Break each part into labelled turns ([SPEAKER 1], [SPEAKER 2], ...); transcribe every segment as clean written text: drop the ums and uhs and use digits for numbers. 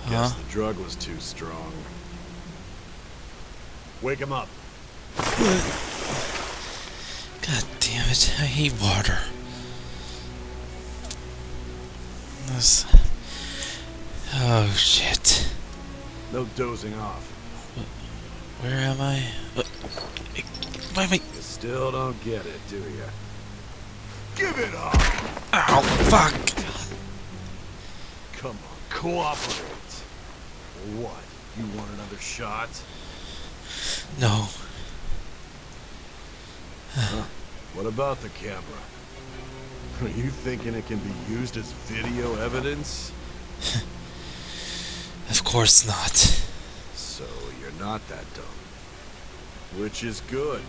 [SPEAKER 1] Guess the drug was too strong. Wake him up.
[SPEAKER 2] God damn it, I hate water. This... Oh shit.
[SPEAKER 1] No dozing off.
[SPEAKER 2] Where am I? Why am I...
[SPEAKER 1] You still don't get it, do you? Give it up!
[SPEAKER 2] Ow, fuck!
[SPEAKER 1] Come on, cooperate. What? You want another shot?
[SPEAKER 2] No.
[SPEAKER 1] Huh? What about the camera? Are you thinking it can be used as video evidence?
[SPEAKER 2] Of course not.
[SPEAKER 1] So you're not that dumb. Which is good.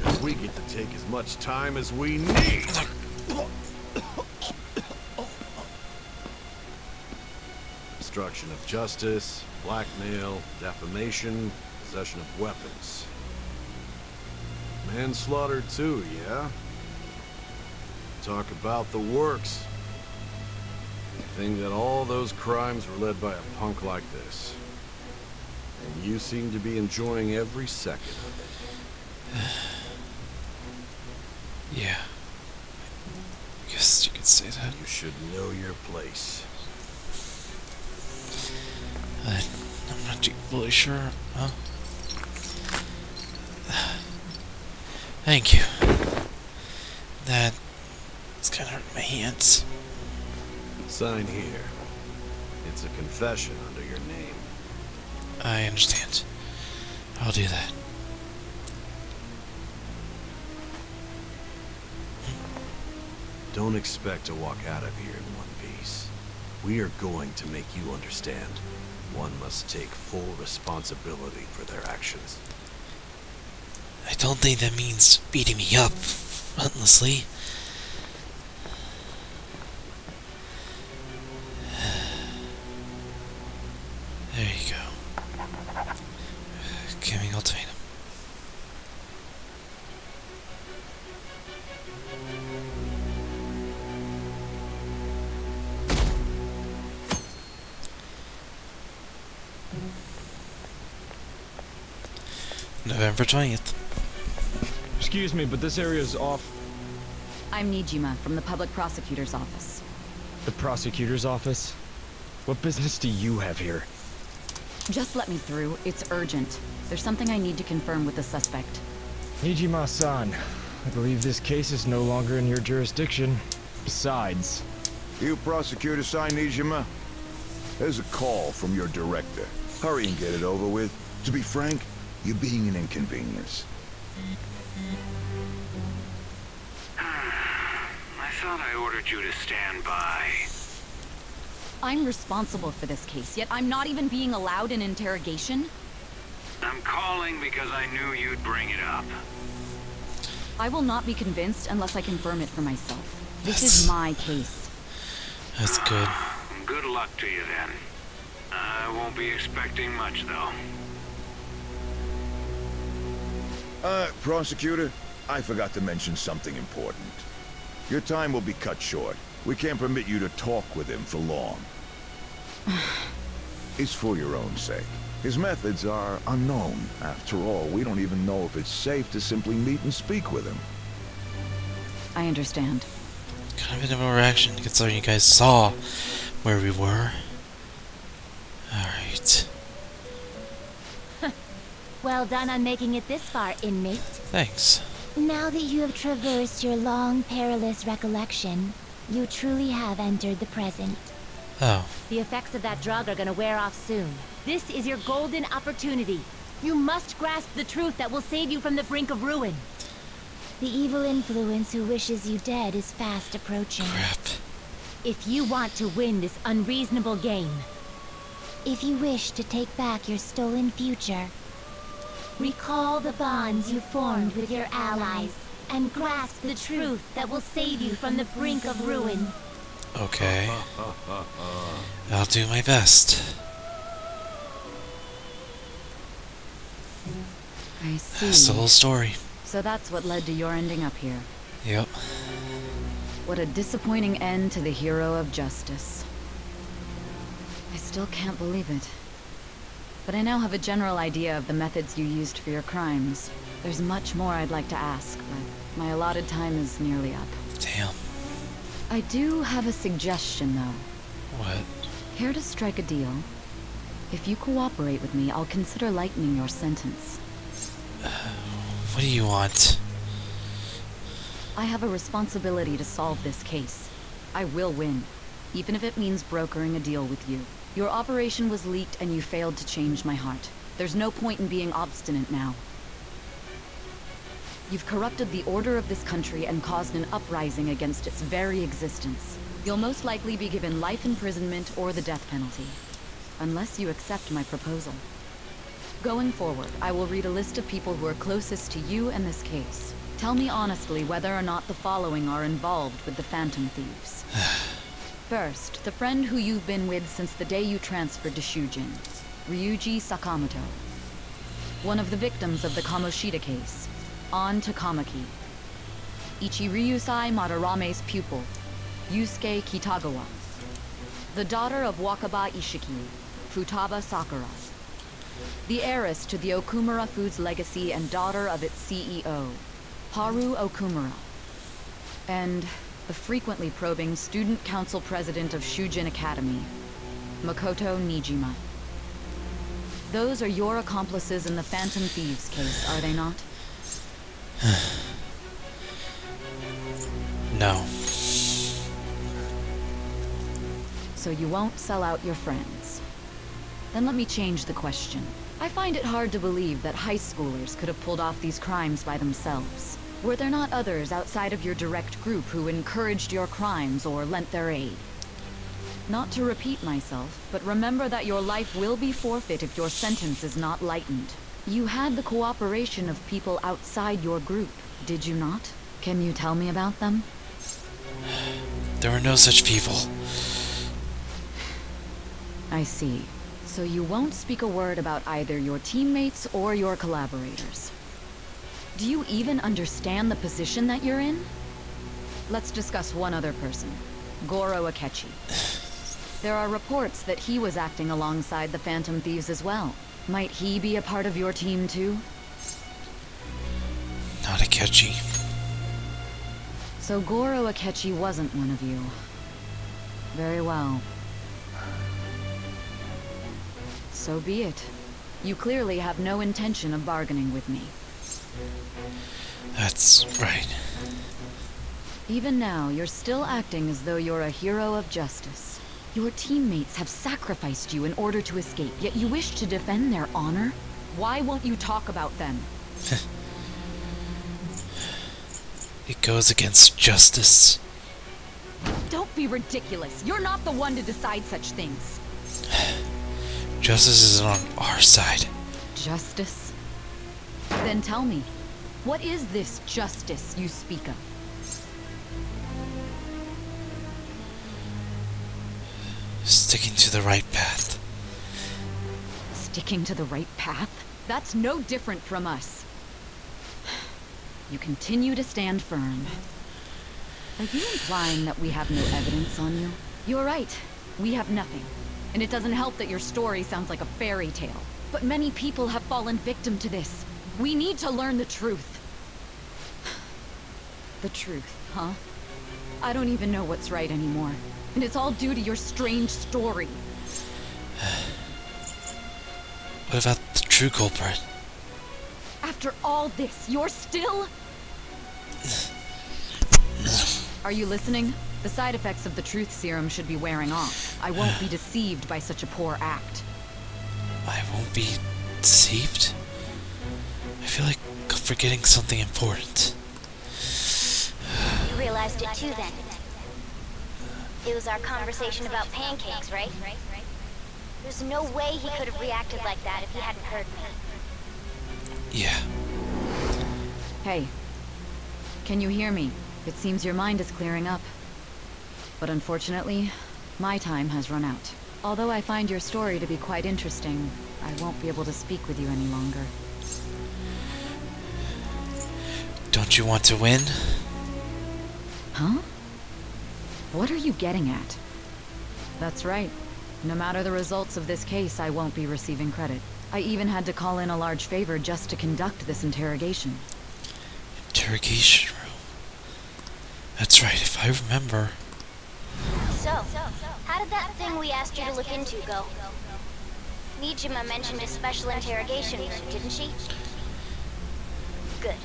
[SPEAKER 1] 'Cause we get to take as much time as we need. Obstruction of justice, blackmail, defamation, possession of weapons. Manslaughter too, yeah? Talk about the works. You think that all those crimes were led by a punk like this. And you seem to be enjoying every second of it.
[SPEAKER 2] Yeah. I guess you could say that.
[SPEAKER 1] You should know your place.
[SPEAKER 2] I'm not too fully sure. Huh? Thank you. That... It's kind of hurting my hands.
[SPEAKER 1] Sign here. It's a confession under your name.
[SPEAKER 2] I understand. I'll do that.
[SPEAKER 1] Don't expect to walk out of here in one piece. We are going to make you understand. One must take full responsibility for their actions.
[SPEAKER 2] I don't think that means beating me up relentlessly. There you go. Giving ultimatum. November 20th.
[SPEAKER 3] Excuse me, but this area is off.
[SPEAKER 4] I'm Nijima from the public prosecutor's office.
[SPEAKER 3] The prosecutor's office? What business do you have here?
[SPEAKER 4] Just let me through. It's urgent. There's something I need to confirm with the suspect.
[SPEAKER 3] Nijima-san, I believe this case is no longer in your jurisdiction. Besides...
[SPEAKER 5] You prosecutor sign Nijima? There's a call from your director. Hurry and get it over with. To be frank, you're being an inconvenience.
[SPEAKER 6] I thought I ordered you to stand by.
[SPEAKER 4] I'm responsible for this case, yet I'm not even being allowed an interrogation?
[SPEAKER 6] I'm calling because I knew you'd bring it up.
[SPEAKER 4] I will not be convinced unless I confirm it for myself. This is my case.
[SPEAKER 2] That's good.
[SPEAKER 6] Good luck to you then. I won't be expecting much though.
[SPEAKER 5] Prosecutor, I forgot to mention something important. Your time will be cut short. We can't permit you to talk with him for long. It's for your own sake. His methods are unknown. After all, we don't even know if it's safe to simply meet and speak with him.
[SPEAKER 4] I understand.
[SPEAKER 2] Kind of an overreaction considering you guys saw where we were. Alright.
[SPEAKER 7] Well done on making it this far, inmate.
[SPEAKER 2] Thanks.
[SPEAKER 7] Now that you have traversed your long, perilous recollection, you truly have entered the present.
[SPEAKER 2] Oh.
[SPEAKER 7] The effects of that drug are gonna wear off soon. This is your golden opportunity. You must grasp the truth that will save you from the brink of ruin. The evil influence who wishes you dead is fast approaching.
[SPEAKER 2] Crap.
[SPEAKER 7] If you want to win this unreasonable game, if you wish to take back your stolen future, recall the bonds you formed with your allies, and grasp the truth that will save you from the brink of ruin.
[SPEAKER 2] Okay. I'll do my best.
[SPEAKER 4] I see.
[SPEAKER 2] That's the whole story.
[SPEAKER 4] So that's what led to your ending up here.
[SPEAKER 2] Yep.
[SPEAKER 4] What a disappointing end to the hero of justice. I still still can't believe it. But I now have a general idea of the methods you used for your crimes. There's much more I'd like to ask, but my allotted time is nearly up.
[SPEAKER 2] Damn.
[SPEAKER 4] I do have a suggestion, though.
[SPEAKER 2] What?
[SPEAKER 4] Care to strike a deal? If you cooperate with me, I'll consider lightening your sentence.
[SPEAKER 2] What do you want?
[SPEAKER 4] I have a responsibility to solve this case. I will win, even if it means brokering a deal with you. Your operation was leaked and you failed to change my heart. There's no point in being obstinate now. You've corrupted the order of this country and caused an uprising against its very existence. You'll most likely be given life imprisonment or the death penalty, unless you accept my proposal. Going forward, I will read a list of people who are closest to you in this case. Tell me honestly whether or not the following are involved with the Phantom Thieves. First, the friend who you've been with since the day you transferred to Shujin, Ryuji Sakamoto. One of the victims of the Kamoshida case, An Takamaki. Ichiryusai Madarame's pupil, Yusuke Kitagawa. The daughter of Wakaba Ishiki, Futaba Sakura. The heiress to the Okumura Foods legacy and daughter of its CEO, Haru Okumura. And the frequently probing student council president of Shujin Academy, Makoto Nijima. Those are your accomplices in the Phantom Thieves case, are they not?
[SPEAKER 2] No.
[SPEAKER 4] So you won't sell out your friends. Then let me change the question. I find it hard to believe that high schoolers could have pulled off these crimes by themselves. Were there not others outside of your direct group who encouraged your crimes or lent their aid? Not to repeat myself, but remember that your life will be forfeit if your sentence is not lightened. You had the cooperation of people outside your group, did you not? Can you tell me about them?
[SPEAKER 2] There were no such people.
[SPEAKER 4] I see. So you won't speak a word about either your teammates or your collaborators. Do you even understand the position that you're in? Let's discuss one other person, Goro Akechi. There are reports that he was acting alongside the Phantom Thieves as well. Might he be a part of your team too?
[SPEAKER 2] Not Akechi.
[SPEAKER 4] So Goro Akechi wasn't one of you. Very well. So be it. You clearly have no intention of bargaining with me.
[SPEAKER 2] That's right.
[SPEAKER 4] Even now, you're still acting as though you're a hero of justice. Your teammates have sacrificed you in order to escape, yet you wish to defend their honor? Why won't you talk about them?
[SPEAKER 2] It goes against justice.
[SPEAKER 4] Don't be ridiculous. You're not the one to decide such things.
[SPEAKER 2] Justice is on our side.
[SPEAKER 4] Justice? Then tell me, what is this justice you speak of?
[SPEAKER 2] Sticking to the right path.
[SPEAKER 4] Sticking to the right path? That's no different from us. You continue to stand firm. Are you implying that we have no evidence on you? You're right. We have nothing. And it doesn't help that your story sounds like a fairy tale. But many people have fallen victim to this. We need to learn the truth. The truth, huh? I don't even know what's right anymore. And it's all due to your strange story.
[SPEAKER 2] What about the true culprit?
[SPEAKER 4] After all this, you're still... Are you listening? The side effects of the truth serum should be wearing off. I won't be deceived by such a poor act.
[SPEAKER 2] I won't be deceived? I feel like I'm forgetting something important.
[SPEAKER 7] You realized it too then. It was our conversation about pancakes, right? There's no way he could have reacted like that if he hadn't heard me.
[SPEAKER 2] Yeah.
[SPEAKER 4] Hey. Can you hear me? It seems your mind is clearing up. But unfortunately, my time has run out. Although I find your story to be quite interesting, I won't be able to speak with you any longer.
[SPEAKER 2] Don't you want to win?
[SPEAKER 4] Huh? What are you getting at? That's right. No matter the results of this case, I won't be receiving credit. I even had to call in a large favor just to conduct this interrogation.
[SPEAKER 2] Interrogation room. That's right, if I remember.
[SPEAKER 7] So, how did that thing we asked you to look into go? Nijima mentioned a special interrogation room, didn't she? Good.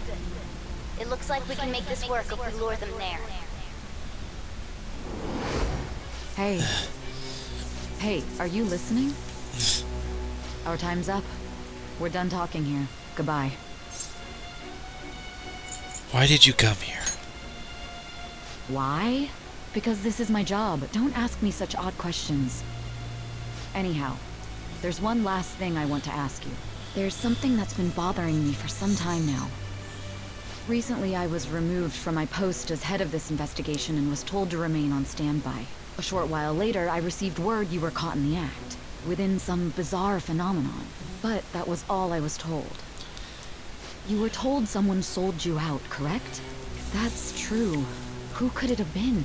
[SPEAKER 7] It looks like we can make this work if we lure them there.
[SPEAKER 4] Hey. Hey, are you listening? Our time's up. We're done talking here. Goodbye.
[SPEAKER 2] Why did you come here?
[SPEAKER 4] Why? Because this is my job. Don't ask me such odd questions. Anyhow, there's one last thing I want to ask you. There's something that's been bothering me for some time now. Recently, I was removed from my post as head of this investigation and was told to remain on standby. A short while later, I received word you were caught in the act, within some bizarre phenomenon. But that was all I was told. You were told someone sold you out, correct? If that's true, who could it have been?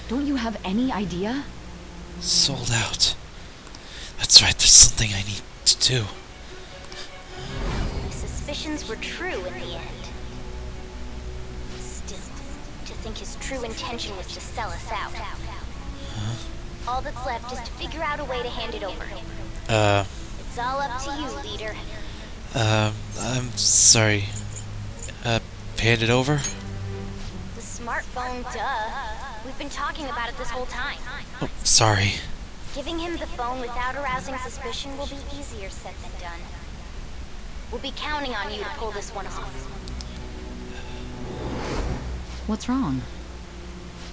[SPEAKER 4] Don't you have any idea?
[SPEAKER 2] Sold out. That's right, there's something I need to do.
[SPEAKER 7] My suspicions were true in the end. Still, to think his true intention was to sell us out. All that's left is to figure out a way to hand it over. It's all up to you, leader.
[SPEAKER 2] I'm sorry. Hand it over?
[SPEAKER 7] The smartphone, duh. We've been talking about it this whole time.
[SPEAKER 2] Oh, sorry.
[SPEAKER 7] Giving him the phone without arousing suspicion will be easier said than done. We'll be counting on you to pull this one off.
[SPEAKER 4] What's wrong?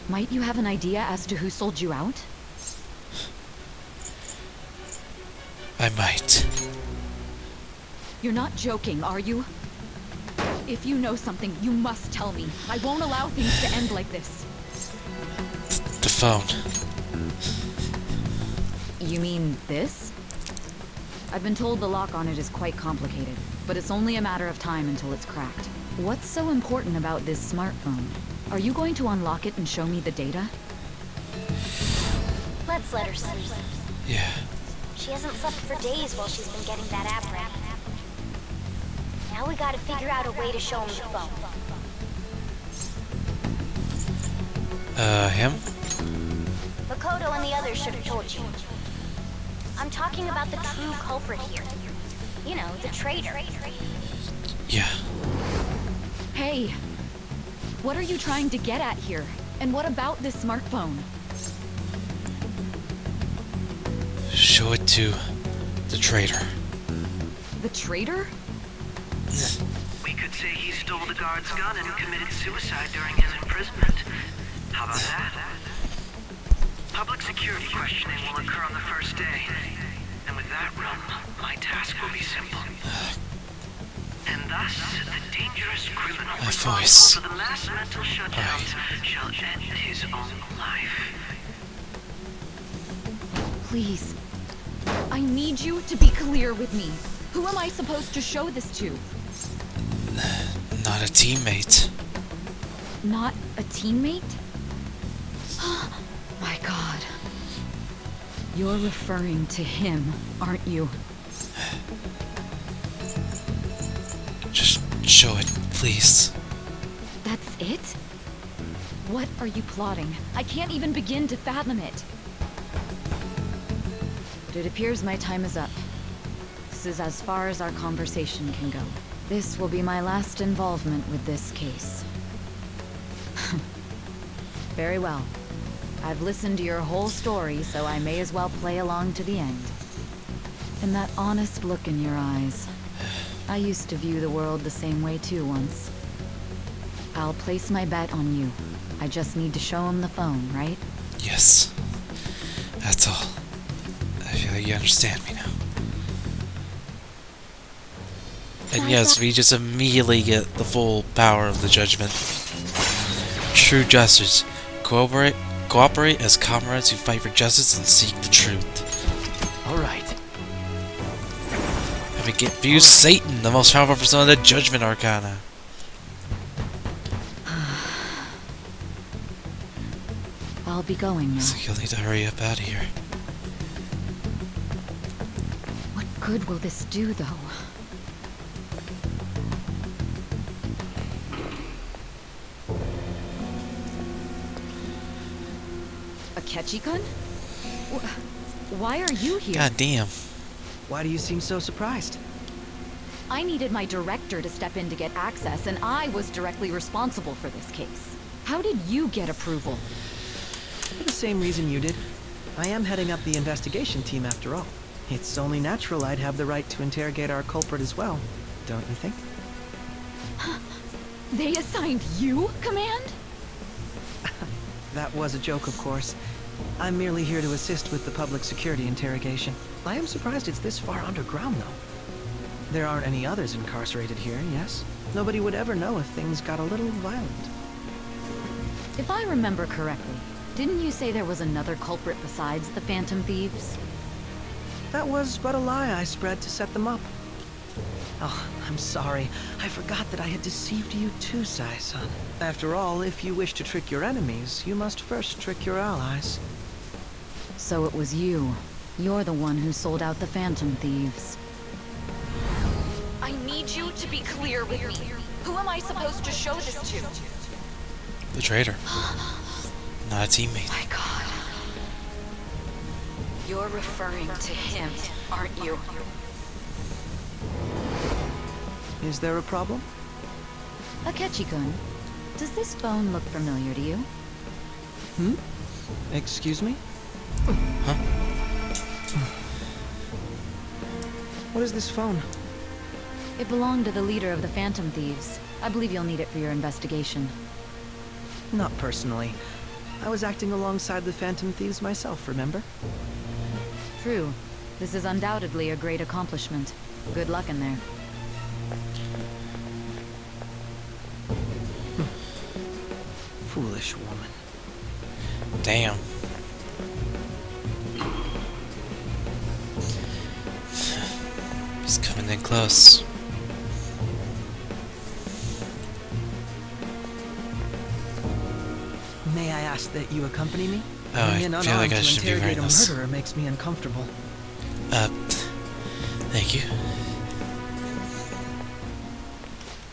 [SPEAKER 4] Might you have an idea as to who sold you out?
[SPEAKER 2] I might.
[SPEAKER 4] You're not joking, are you? If you know something, you must tell me. I won't allow things to end like this.
[SPEAKER 2] The phone.
[SPEAKER 4] You mean this? I've been told the lock on it is quite complicated, but it's only a matter of time until it's cracked. What's so important about this smartphone? Are you going to unlock it and show me the data?
[SPEAKER 7] Let's let her sleep.
[SPEAKER 2] Yeah.
[SPEAKER 7] She hasn't slept for days while she's been getting that app ready. Now we gotta figure out a way to show him the phone.
[SPEAKER 2] Him?
[SPEAKER 7] Makoto and the others should have told you. I'm talking about the true culprit here. You know, the traitor.
[SPEAKER 2] Yeah.
[SPEAKER 4] Hey! What are you trying to get at here? And what about this smartphone?
[SPEAKER 2] Show it to the traitor.
[SPEAKER 4] The traitor?
[SPEAKER 8] We could say he stole the guard's gun and committed suicide during his imprisonment. How about that? Public security questioning will occur on the first day. And with that run, my task will be simple. And thus, the dangerous criminal responsible
[SPEAKER 2] voice.
[SPEAKER 8] for the mass mental shutdowns shall end his own life.
[SPEAKER 4] Please. I need you to be clear with me. Who am I supposed to show this to?
[SPEAKER 2] Not a teammate.
[SPEAKER 4] Not a teammate? My God. You're referring to him, aren't you?
[SPEAKER 2] Just show it, please.
[SPEAKER 4] That's it? What are you plotting? I can't even begin to fathom it. But it appears my time is up. This is as far as our conversation can go. This will be my last involvement with this case. Very well. I've listened to your whole story, so I may as well play along to the end. And that honest look in your eyes. I used to view the world the same way too once. I'll place my bet on you. I just need to show him the phone, right?
[SPEAKER 2] Yes. That's all. I feel like you understand me now. And yes, we just immediately get the full power of the judgment. True justice. Cooperate as comrades who fight for justice and seek the truth.
[SPEAKER 3] Alright.
[SPEAKER 2] And we get views Satan, the most powerful person of the Judgment Arcana.
[SPEAKER 4] I'll be going now.
[SPEAKER 2] So you'll need to hurry up out of here.
[SPEAKER 4] good will this do, though? A Ketchikan? Why are you here?
[SPEAKER 2] God damn.
[SPEAKER 9] Why do you seem so surprised?
[SPEAKER 4] I needed my director to step in to get access, and I was directly responsible for this case. How did you get approval?
[SPEAKER 9] For the same reason you did. I am heading up the investigation team after all. It's only natural I'd have the right to interrogate our culprit as well, don't you think?
[SPEAKER 4] They assigned you command?
[SPEAKER 9] That was a joke, of course. I'm merely here to assist with the public security interrogation. I am surprised it's this far underground, though. There aren't any others incarcerated here, yes? Nobody would ever know if things got a little violent.
[SPEAKER 4] If I remember correctly, didn't you say there was another culprit besides the Phantom Thieves?
[SPEAKER 9] That was but a lie I spread to set them up. Oh, I'm sorry. I forgot that I had deceived you too, Sai-san. After all, if you wish to trick your enemies, you must first trick your allies.
[SPEAKER 4] So it was you. You're the one who sold out the Phantom Thieves. I need you to be clear with me. Who am I supposed to show this to?
[SPEAKER 2] The traitor. Not a teammate.
[SPEAKER 4] My God. You're referring to him, aren't you?
[SPEAKER 9] Is there a problem?
[SPEAKER 4] Akechi-kun, does this phone look familiar to you?
[SPEAKER 9] Hmm? Excuse me?
[SPEAKER 2] Huh?
[SPEAKER 9] What is this phone?
[SPEAKER 4] It belonged to the leader of the Phantom Thieves. I believe you'll need it for your investigation.
[SPEAKER 9] Not personally. I was acting alongside the Phantom Thieves myself, remember?
[SPEAKER 4] True. This is undoubtedly a great accomplishment. Good luck in there.
[SPEAKER 9] Foolish woman.
[SPEAKER 2] Damn. He's coming in close.
[SPEAKER 9] May I ask that you accompany me?
[SPEAKER 2] Oh, I
[SPEAKER 9] Being
[SPEAKER 2] feel like I
[SPEAKER 9] unarmed to
[SPEAKER 2] should be
[SPEAKER 9] interrogate
[SPEAKER 2] wearing
[SPEAKER 9] a
[SPEAKER 2] this.
[SPEAKER 9] murderer makes me uncomfortable.
[SPEAKER 2] Thank you.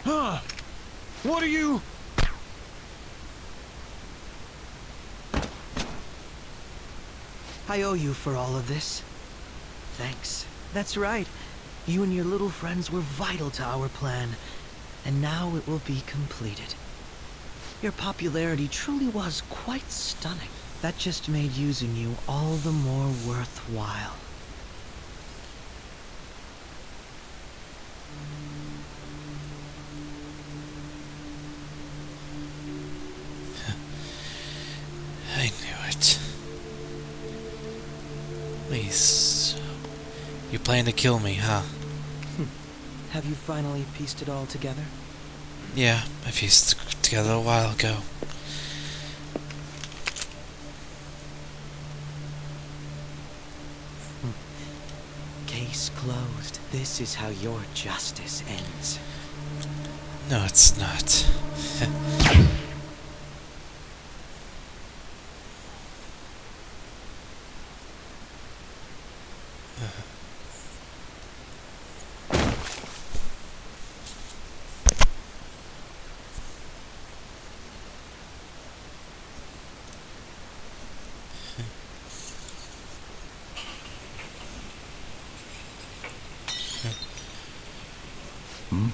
[SPEAKER 1] Huh? What are you?
[SPEAKER 9] I owe you for all of this. Thanks. That's right. You and your little friends were vital to our plan, and now it will be completed. Your popularity truly was quite stunning. That just made using you all the more worthwhile.
[SPEAKER 2] I knew it. Please. You plan to kill me, huh?
[SPEAKER 9] Have you finally pieced it all together?
[SPEAKER 2] Yeah, I pieced it together a while ago.
[SPEAKER 9] Case closed. This is how your justice ends.
[SPEAKER 2] No, it's not.
[SPEAKER 5] Hmm?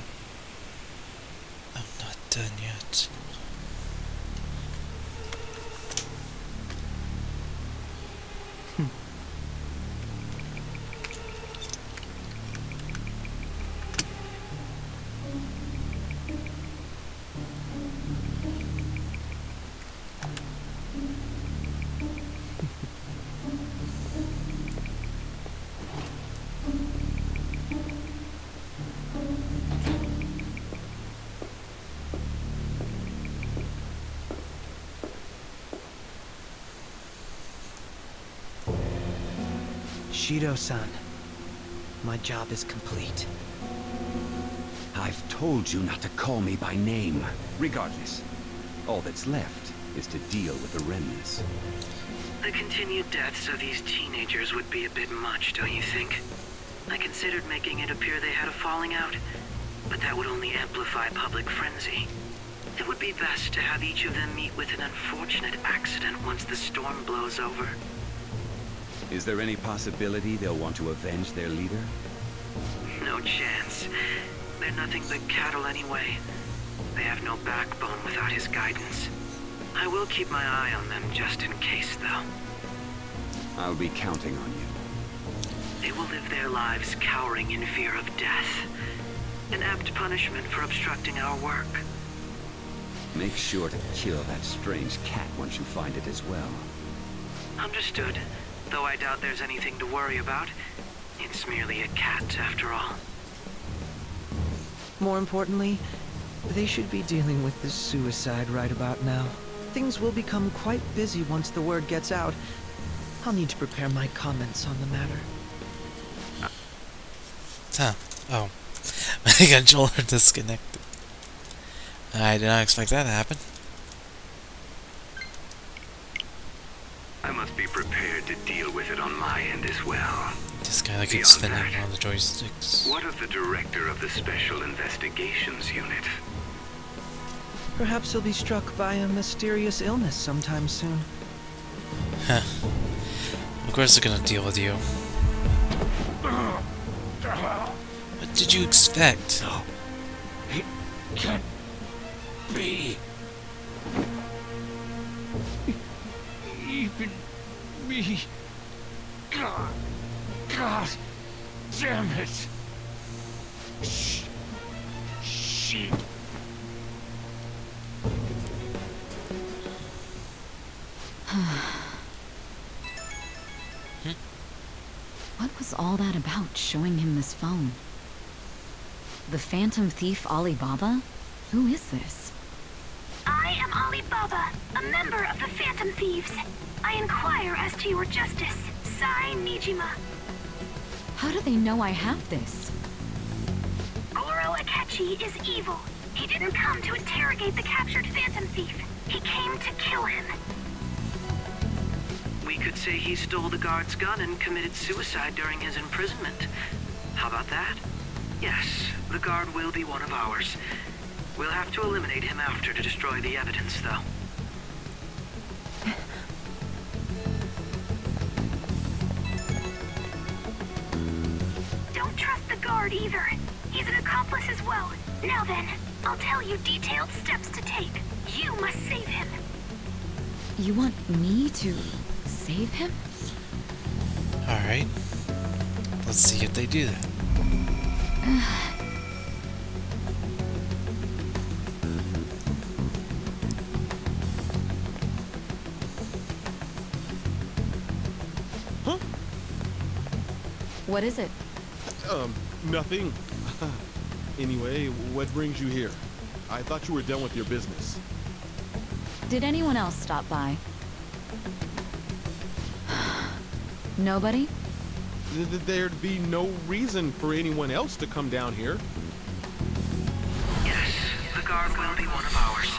[SPEAKER 2] I'm not done yet.
[SPEAKER 9] Shido-san, my job is complete.
[SPEAKER 10] I've told you not to call me by name. Regardless, all that's left is to deal with the remnants.
[SPEAKER 8] The continued deaths of these teenagers would be a bit much, don't you think? I considered making it appear they had a falling out, but that would only amplify public frenzy. It would be best to have each of them meet with an unfortunate accident once the storm blows over.
[SPEAKER 10] Is there any possibility they'll want to avenge their leader?
[SPEAKER 8] No chance. They're nothing but cattle anyway. They have no backbone without his guidance. I will keep my eye on them just in case, though.
[SPEAKER 10] I'll be counting on you.
[SPEAKER 8] They will live their lives cowering in fear of death. An apt punishment for obstructing our work.
[SPEAKER 10] Make sure to kill that strange cat once you find it as well.
[SPEAKER 8] Understood. Though I doubt there's anything to worry about. It's merely a cat, after all.
[SPEAKER 9] More importantly, they should be dealing with this suicide right about now. Things will become quite busy once the word gets out. I'll need to prepare my comments on the matter.
[SPEAKER 2] Huh. Oh. My controller disconnected. I did not expect that to happen.
[SPEAKER 6] I must be prepared to deal with it on my end as well.
[SPEAKER 2] This guy keeps spinning on the joysticks.
[SPEAKER 6] What of the director of the Special Investigations Unit?
[SPEAKER 9] Perhaps he'll be struck by a mysterious illness sometime soon.
[SPEAKER 2] Huh. Of course they're gonna deal with you. What did you expect?
[SPEAKER 1] No. It can't be. Even me. God damn it. Shit.
[SPEAKER 4] What was all that about, showing him this phone? The Phantom Thief Alibaba? Who is this?
[SPEAKER 7] I am Alibaba, a member of the Phantom Thieves. I inquire as to your justice, Sai Nijima.
[SPEAKER 4] How do they know I have this?
[SPEAKER 7] Goro Akechi is evil. He didn't come to interrogate the captured Phantom Thief. He came to kill him.
[SPEAKER 8] We could say he stole the guard's gun and committed suicide during his imprisonment. How about that? Yes, the guard will be one of ours. We'll have to eliminate him after to destroy the evidence, though.
[SPEAKER 7] Don't trust the guard either. He's an accomplice as well. Now then, I'll tell you detailed steps to take. You must save him.
[SPEAKER 4] You want me to save him?
[SPEAKER 2] Alright. Let's see if they do that.
[SPEAKER 11] Huh?
[SPEAKER 4] What is it?
[SPEAKER 11] Nothing. Anyway, what brings you here? I thought you were done with your business.
[SPEAKER 4] Did anyone else stop by? Nobody?
[SPEAKER 11] There'd be no reason for anyone else to come down here.
[SPEAKER 8] Yes, the guard will be one of ours.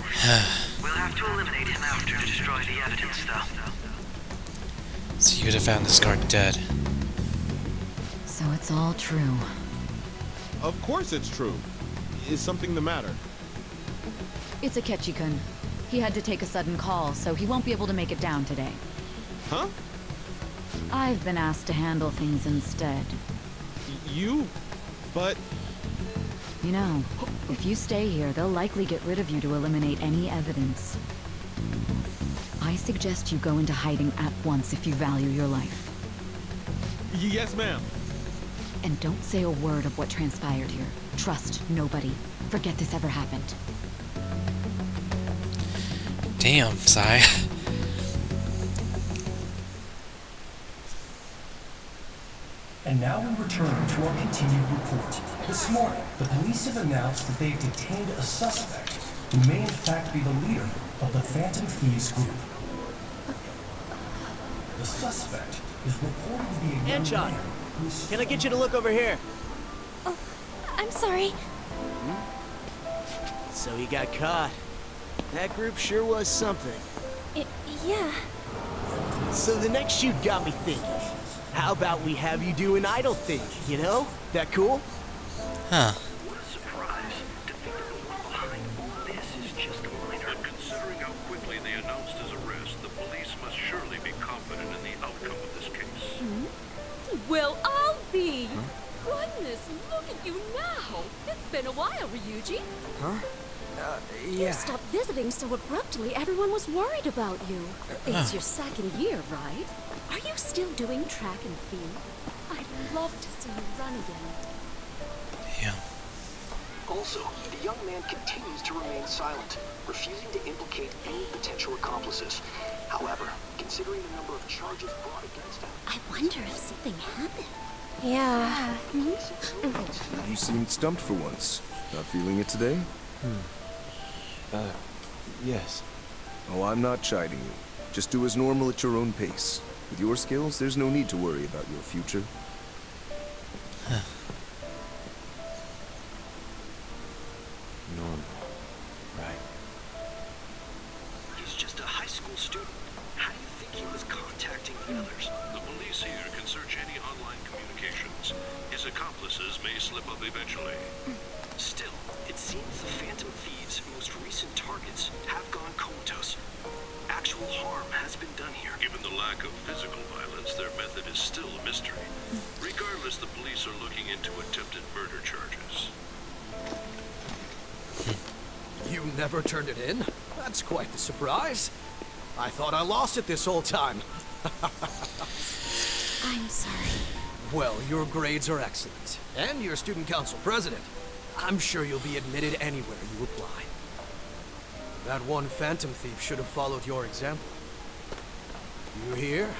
[SPEAKER 8] We'll have to eliminate him after to destroy the evidence, though.
[SPEAKER 2] So you would have found this guard dead.
[SPEAKER 4] So it's all true.
[SPEAKER 11] Of course it's true. Is something the matter?
[SPEAKER 4] It's Akechi-kun. He had to take a sudden call, so he won't be able to make it down today.
[SPEAKER 11] Huh?
[SPEAKER 4] I've been asked to handle things instead.
[SPEAKER 11] You? But...
[SPEAKER 4] You know, if you stay here, they'll likely get rid of you to eliminate any evidence. I suggest you go into hiding at once if you value your life.
[SPEAKER 11] Yes, ma'am.
[SPEAKER 4] And don't say a word of what transpired here. Trust nobody. Forget this ever happened.
[SPEAKER 2] Damn, Sai.
[SPEAKER 12] And now we return to our continued report. This morning, the police have announced that they've detained a suspect who may in fact be the leader of the Phantom Thieves group. The suspect is reported to be a young man who is...
[SPEAKER 13] Can I get you to look over here?
[SPEAKER 7] Oh, I'm sorry.
[SPEAKER 13] So he got caught. That group sure was something.
[SPEAKER 7] Yeah.
[SPEAKER 13] So the next shoot got me thinking. How about we have you do an idle thing, you know? That cool?
[SPEAKER 2] Huh.
[SPEAKER 6] What a surprise. To think that the one behind all this is just a minor. Considering how quickly they announced his arrest, the police must surely be confident in the outcome of this case.
[SPEAKER 14] Well, I'll be. Goodness, look at you now. It's been a while, Ryuji.
[SPEAKER 13] Huh?
[SPEAKER 14] You stopped visiting so abruptly, everyone was worried about you. It's your second year, right? Are you still doing track and field? I'd love to see you run again.
[SPEAKER 2] Yeah.
[SPEAKER 15] Also, the young man continues to remain silent, refusing to implicate any potential accomplices. However, considering the number of charges brought against him...
[SPEAKER 14] I wonder if something happened.
[SPEAKER 16] Yeah.
[SPEAKER 17] You seemed stumped for once. Not feeling it today?
[SPEAKER 3] Yes.
[SPEAKER 17] Oh, I'm not chiding you. Just do as normal at your own pace. With your skills, there's no need to worry about your future.
[SPEAKER 3] Normal. Right.
[SPEAKER 15] He's just a high school student. How do you think he was contacting the others?
[SPEAKER 6] The police here can search any online communications. His accomplices may slip up eventually.
[SPEAKER 15] Still, it seems the Phantom Thieves' most recent targets have gone comatose. Actual harm has been done here.
[SPEAKER 6] Given the lack of physical violence, their method is still a mystery. Regardless, the police are looking into attempted murder charges.
[SPEAKER 13] You never turned it in? That's quite the surprise. I thought I lost it this whole time.
[SPEAKER 14] I'm sorry.
[SPEAKER 13] Well, your grades are excellent. And you're student council president. I'm sure you'll be admitted anywhere you apply. That one Phantom Thief should have followed your example. You hear?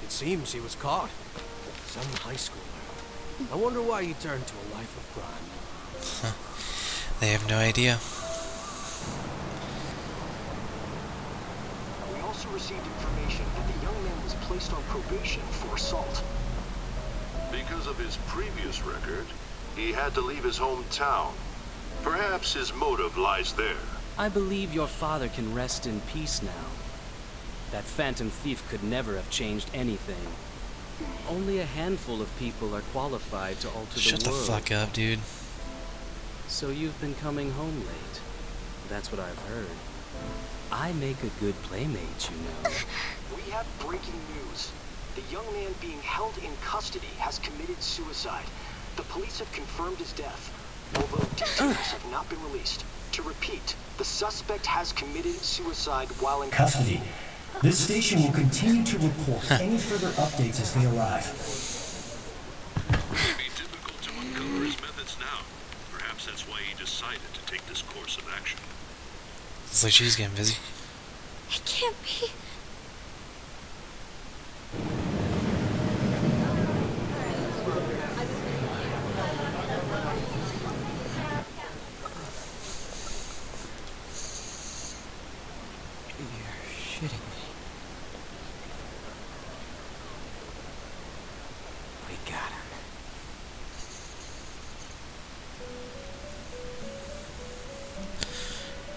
[SPEAKER 13] It seems he was caught. Some high schooler. I wonder why he turned to a life of crime.
[SPEAKER 2] They have no idea.
[SPEAKER 15] We also received information that the young man was placed on probation for assault.
[SPEAKER 6] Because of his previous record, he had to leave his hometown. Perhaps his motive lies there.
[SPEAKER 18] I believe your father can rest in peace now. That Phantom Thief could never have changed anything. Only a handful of people are qualified to alter
[SPEAKER 2] Shut
[SPEAKER 18] the
[SPEAKER 2] the
[SPEAKER 18] world.
[SPEAKER 2] fuck up, dude.
[SPEAKER 18] So you've been coming home late. That's what I've heard. I make a good playmate, you know.
[SPEAKER 15] We have breaking news. The young man being held in custody has committed suicide. The police have confirmed his death, although details have not been released. To repeat, the suspect has committed suicide while in
[SPEAKER 12] Custody. This station will continue to report any further updates as they arrive.
[SPEAKER 6] It may be difficult to uncover his methods now. Perhaps that's why he decided to take this course of action.
[SPEAKER 2] It's like she's getting busy.
[SPEAKER 14] It can't be.
[SPEAKER 13] You're shitting me. We got him.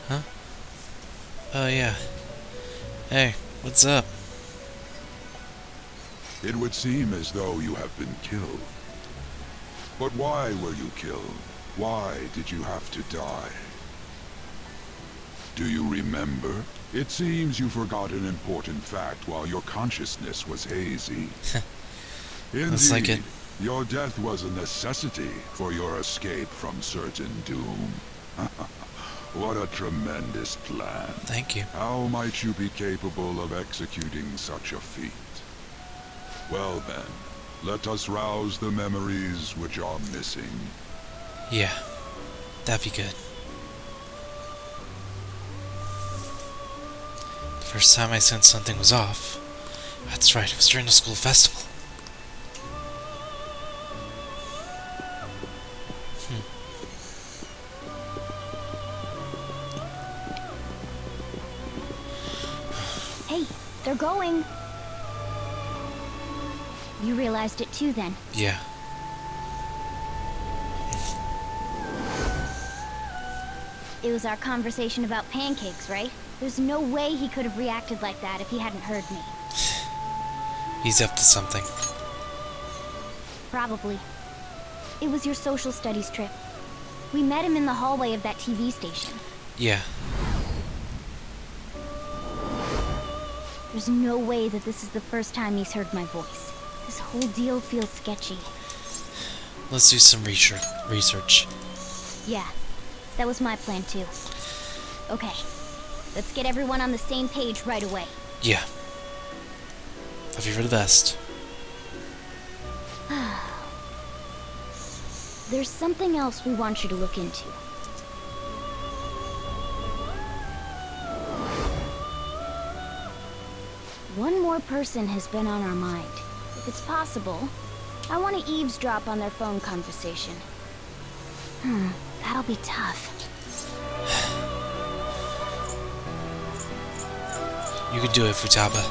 [SPEAKER 2] Huh? Oh yeah. Hey, what's up?
[SPEAKER 19] It would seem as though you have been killed. But why were you killed? Why did you have to die? Do you remember? It seems you forgot an important fact while your consciousness was hazy.
[SPEAKER 2] Looks like it.
[SPEAKER 19] Your death was a necessity for your escape from certain doom. What a tremendous plan.
[SPEAKER 2] Thank you.
[SPEAKER 19] How might you be capable of executing such a feat? Well then, let us rouse the memories which are missing.
[SPEAKER 2] Yeah, that'd be good. The first time I sensed something was off. That's right, it was during the school festival.
[SPEAKER 7] Hey, they're going. You realized it too then?
[SPEAKER 2] Yeah.
[SPEAKER 7] It was our conversation about pancakes, right? There's no way he could have reacted like that if he hadn't heard me.
[SPEAKER 2] He's up to something.
[SPEAKER 7] Probably. It was your social studies trip. We met him in the hallway of that TV station.
[SPEAKER 2] Yeah.
[SPEAKER 7] There's no way that this is the first time he's heard my voice. This whole deal feels sketchy.
[SPEAKER 2] Let's do some research.
[SPEAKER 7] Yeah, that was my plan too. Okay, let's get everyone on the same page right away.
[SPEAKER 2] Yeah. I fear for the best.
[SPEAKER 7] There's something else we want you to look into. One more person has been on our mind. If it's possible, I want to eavesdrop on their phone conversation. That'll be tough.
[SPEAKER 2] You can do it, Futaba.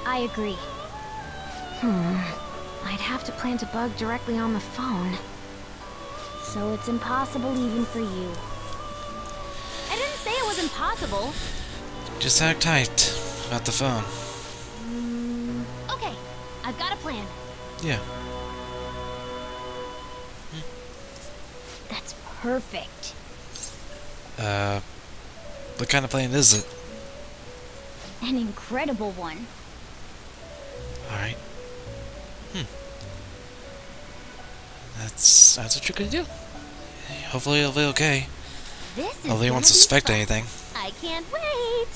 [SPEAKER 7] I agree. I'd have to plant a bug directly on the phone. So it's impossible even for you. I didn't say it was impossible.
[SPEAKER 2] Just act tight about the phone.
[SPEAKER 7] Okay, I've got a plan.
[SPEAKER 2] Yeah.
[SPEAKER 7] That's perfect.
[SPEAKER 2] What kind of plan is it?
[SPEAKER 7] An incredible one.
[SPEAKER 2] Alright. That's what you're gonna do. Hopefully it'll be okay. Hopefully he won't suspect anything.
[SPEAKER 7] I can't wait.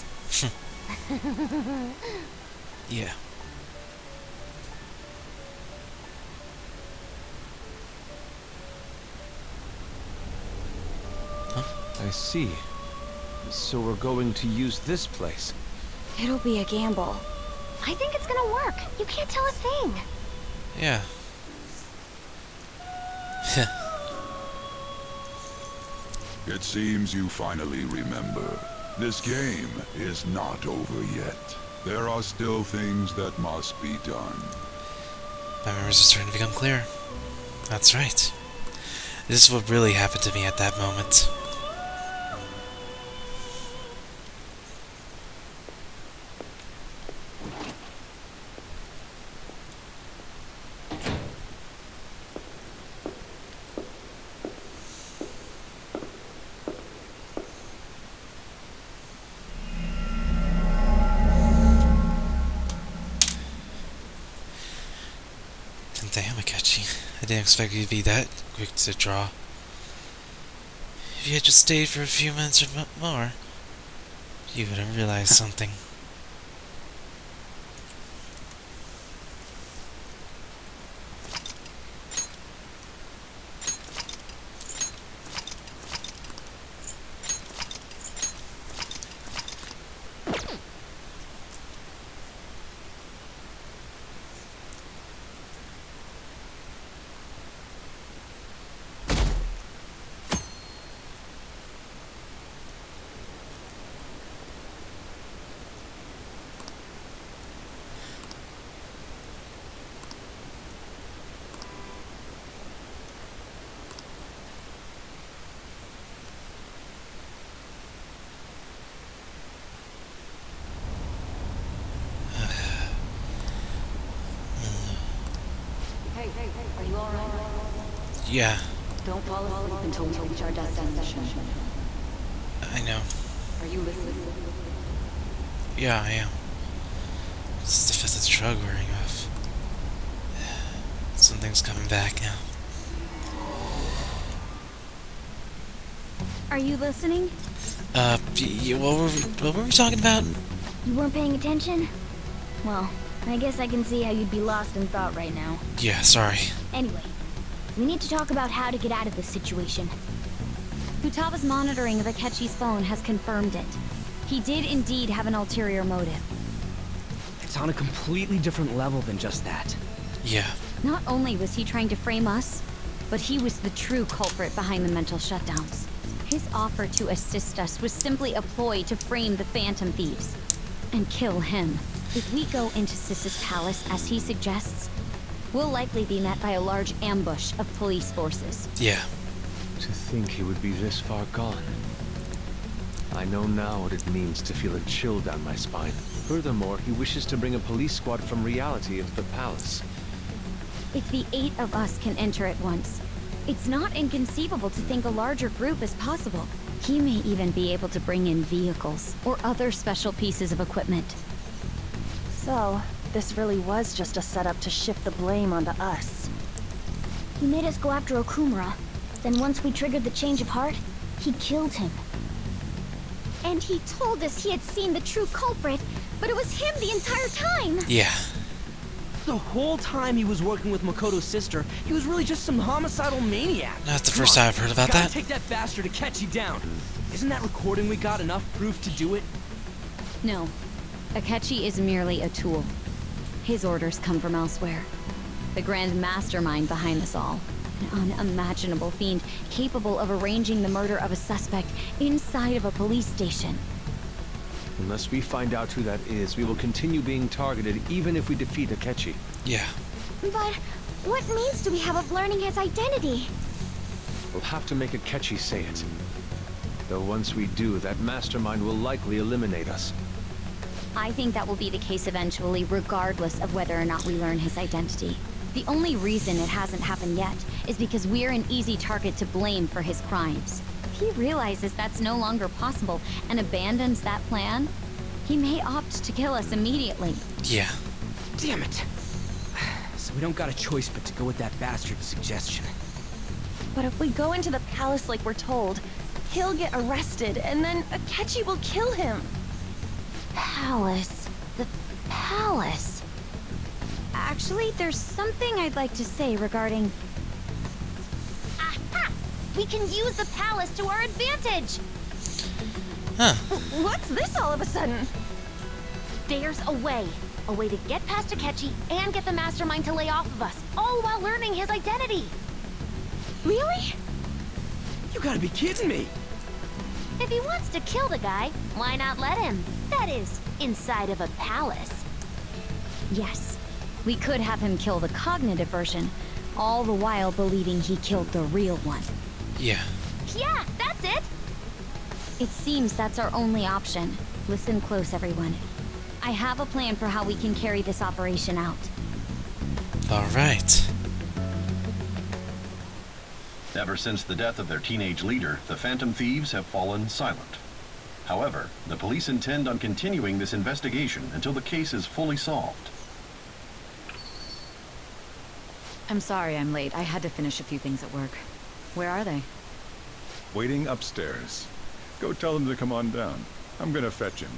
[SPEAKER 2] Yeah.
[SPEAKER 3] I see. So we're going to use this place.
[SPEAKER 4] It'll be a gamble.
[SPEAKER 7] I think it's gonna work. You can't tell a thing.
[SPEAKER 2] Yeah.
[SPEAKER 19] It seems you finally remember. This game is not over yet. There are still things that must be done.
[SPEAKER 2] My memories are starting to become clear. That's right. This is what really happened to me at that moment. Damn, Akechi. I didn't expect you to be that quick to draw. If you had just stayed for a few minutes or more, you would have realized something.
[SPEAKER 4] Hey, are you alright?
[SPEAKER 2] Yeah,
[SPEAKER 4] Don't fall asleep until we reach our destination.
[SPEAKER 2] I know.
[SPEAKER 4] Are you listening?
[SPEAKER 2] Yeah, I am. This is the fifth drug wearing off. Something's coming back now.
[SPEAKER 7] Are you listening?
[SPEAKER 2] What were we talking about?
[SPEAKER 7] You weren't paying attention? Well, I guess I can see how you'd be lost in thought right now.
[SPEAKER 2] Yeah, sorry.
[SPEAKER 7] Anyway, we need to talk about how to get out of this situation.
[SPEAKER 4] Futaba's monitoring of Akechi's phone has confirmed it. He did indeed have an ulterior motive.
[SPEAKER 9] It's on a completely different level than just that.
[SPEAKER 2] Yeah.
[SPEAKER 4] Not only was he trying to frame us, but he was the true culprit behind the mental shutdowns. His offer to assist us was simply a ploy to frame the Phantom Thieves and kill him. If we go into Sis's palace as he suggests, we'll likely be met by a large ambush of police forces.
[SPEAKER 2] Yeah.
[SPEAKER 3] To think he would be this far gone. I know now what it means to feel a chill down my spine. Furthermore, he wishes to bring a police squad from reality into the palace.
[SPEAKER 16] If the 8 of us can enter at once, it's not inconceivable to think a larger group is possible. He may even be able to bring in vehicles or other special pieces of equipment.
[SPEAKER 20] So, this really was just a setup to shift the blame onto us.
[SPEAKER 7] He made us go after Okumura. Then once we triggered the change of heart, he killed him. And he told us he had seen the true culprit, but it was him the entire time!
[SPEAKER 2] Yeah.
[SPEAKER 9] The whole time he was working with Makoto's sister, he was really just some homicidal maniac.
[SPEAKER 2] That's the first time I've heard about that.
[SPEAKER 9] Take that bastard to catch you down. Isn't that recording we got enough proof to do it?
[SPEAKER 4] No. Akechi is merely a tool. His orders come from elsewhere. The grand mastermind behind this all. An unimaginable fiend capable of arranging the murder of a suspect inside of a police station.
[SPEAKER 3] Unless we find out who that is, we will continue being targeted even if we defeat Akechi.
[SPEAKER 2] Yeah.
[SPEAKER 7] But what means do we have of learning his identity?
[SPEAKER 3] We'll have to make Akechi say it. Though once we do, that mastermind will likely eliminate us.
[SPEAKER 4] I think that will be the case eventually, regardless of whether or not we learn his identity. The only reason it hasn't happened yet is because we're an easy target to blame for his crimes. If he realizes that's no longer possible and abandons that plan, he may opt to kill us immediately.
[SPEAKER 2] Yeah.
[SPEAKER 9] Damn it. So we don't got a choice but to go with that bastard's suggestion.
[SPEAKER 20] But if we go into the palace like we're told, he'll get arrested, and then Akechi will kill him.
[SPEAKER 7] Palace. The palace.
[SPEAKER 4] Actually, there's something I'd like to say regarding...
[SPEAKER 7] Aha! We can use the palace to our advantage!
[SPEAKER 2] Huh.
[SPEAKER 20] What's this all of a sudden?
[SPEAKER 7] There's a way. A way to get past Akechi and get the mastermind to lay off of us, all while learning his identity.
[SPEAKER 20] Really?
[SPEAKER 9] You gotta be kidding me.
[SPEAKER 7] If he wants to kill the guy, why not let him? That is, inside of a palace.
[SPEAKER 4] Yes, we could have him kill the cognitive version, all the while believing he killed the real one.
[SPEAKER 2] Yeah.
[SPEAKER 7] Yeah, that's it!
[SPEAKER 4] It seems that's our only option. Listen close, everyone. I have a plan for how we can carry this operation out.
[SPEAKER 2] Alright.
[SPEAKER 6] Ever since the death of their teenage leader, the Phantom Thieves have fallen silent. However, the police intend on continuing this investigation until the case is fully solved.
[SPEAKER 4] I'm sorry I'm late. I had to finish a few things at work. Where are they?
[SPEAKER 19] Waiting upstairs. Go tell them to come on down. I'm gonna fetch him.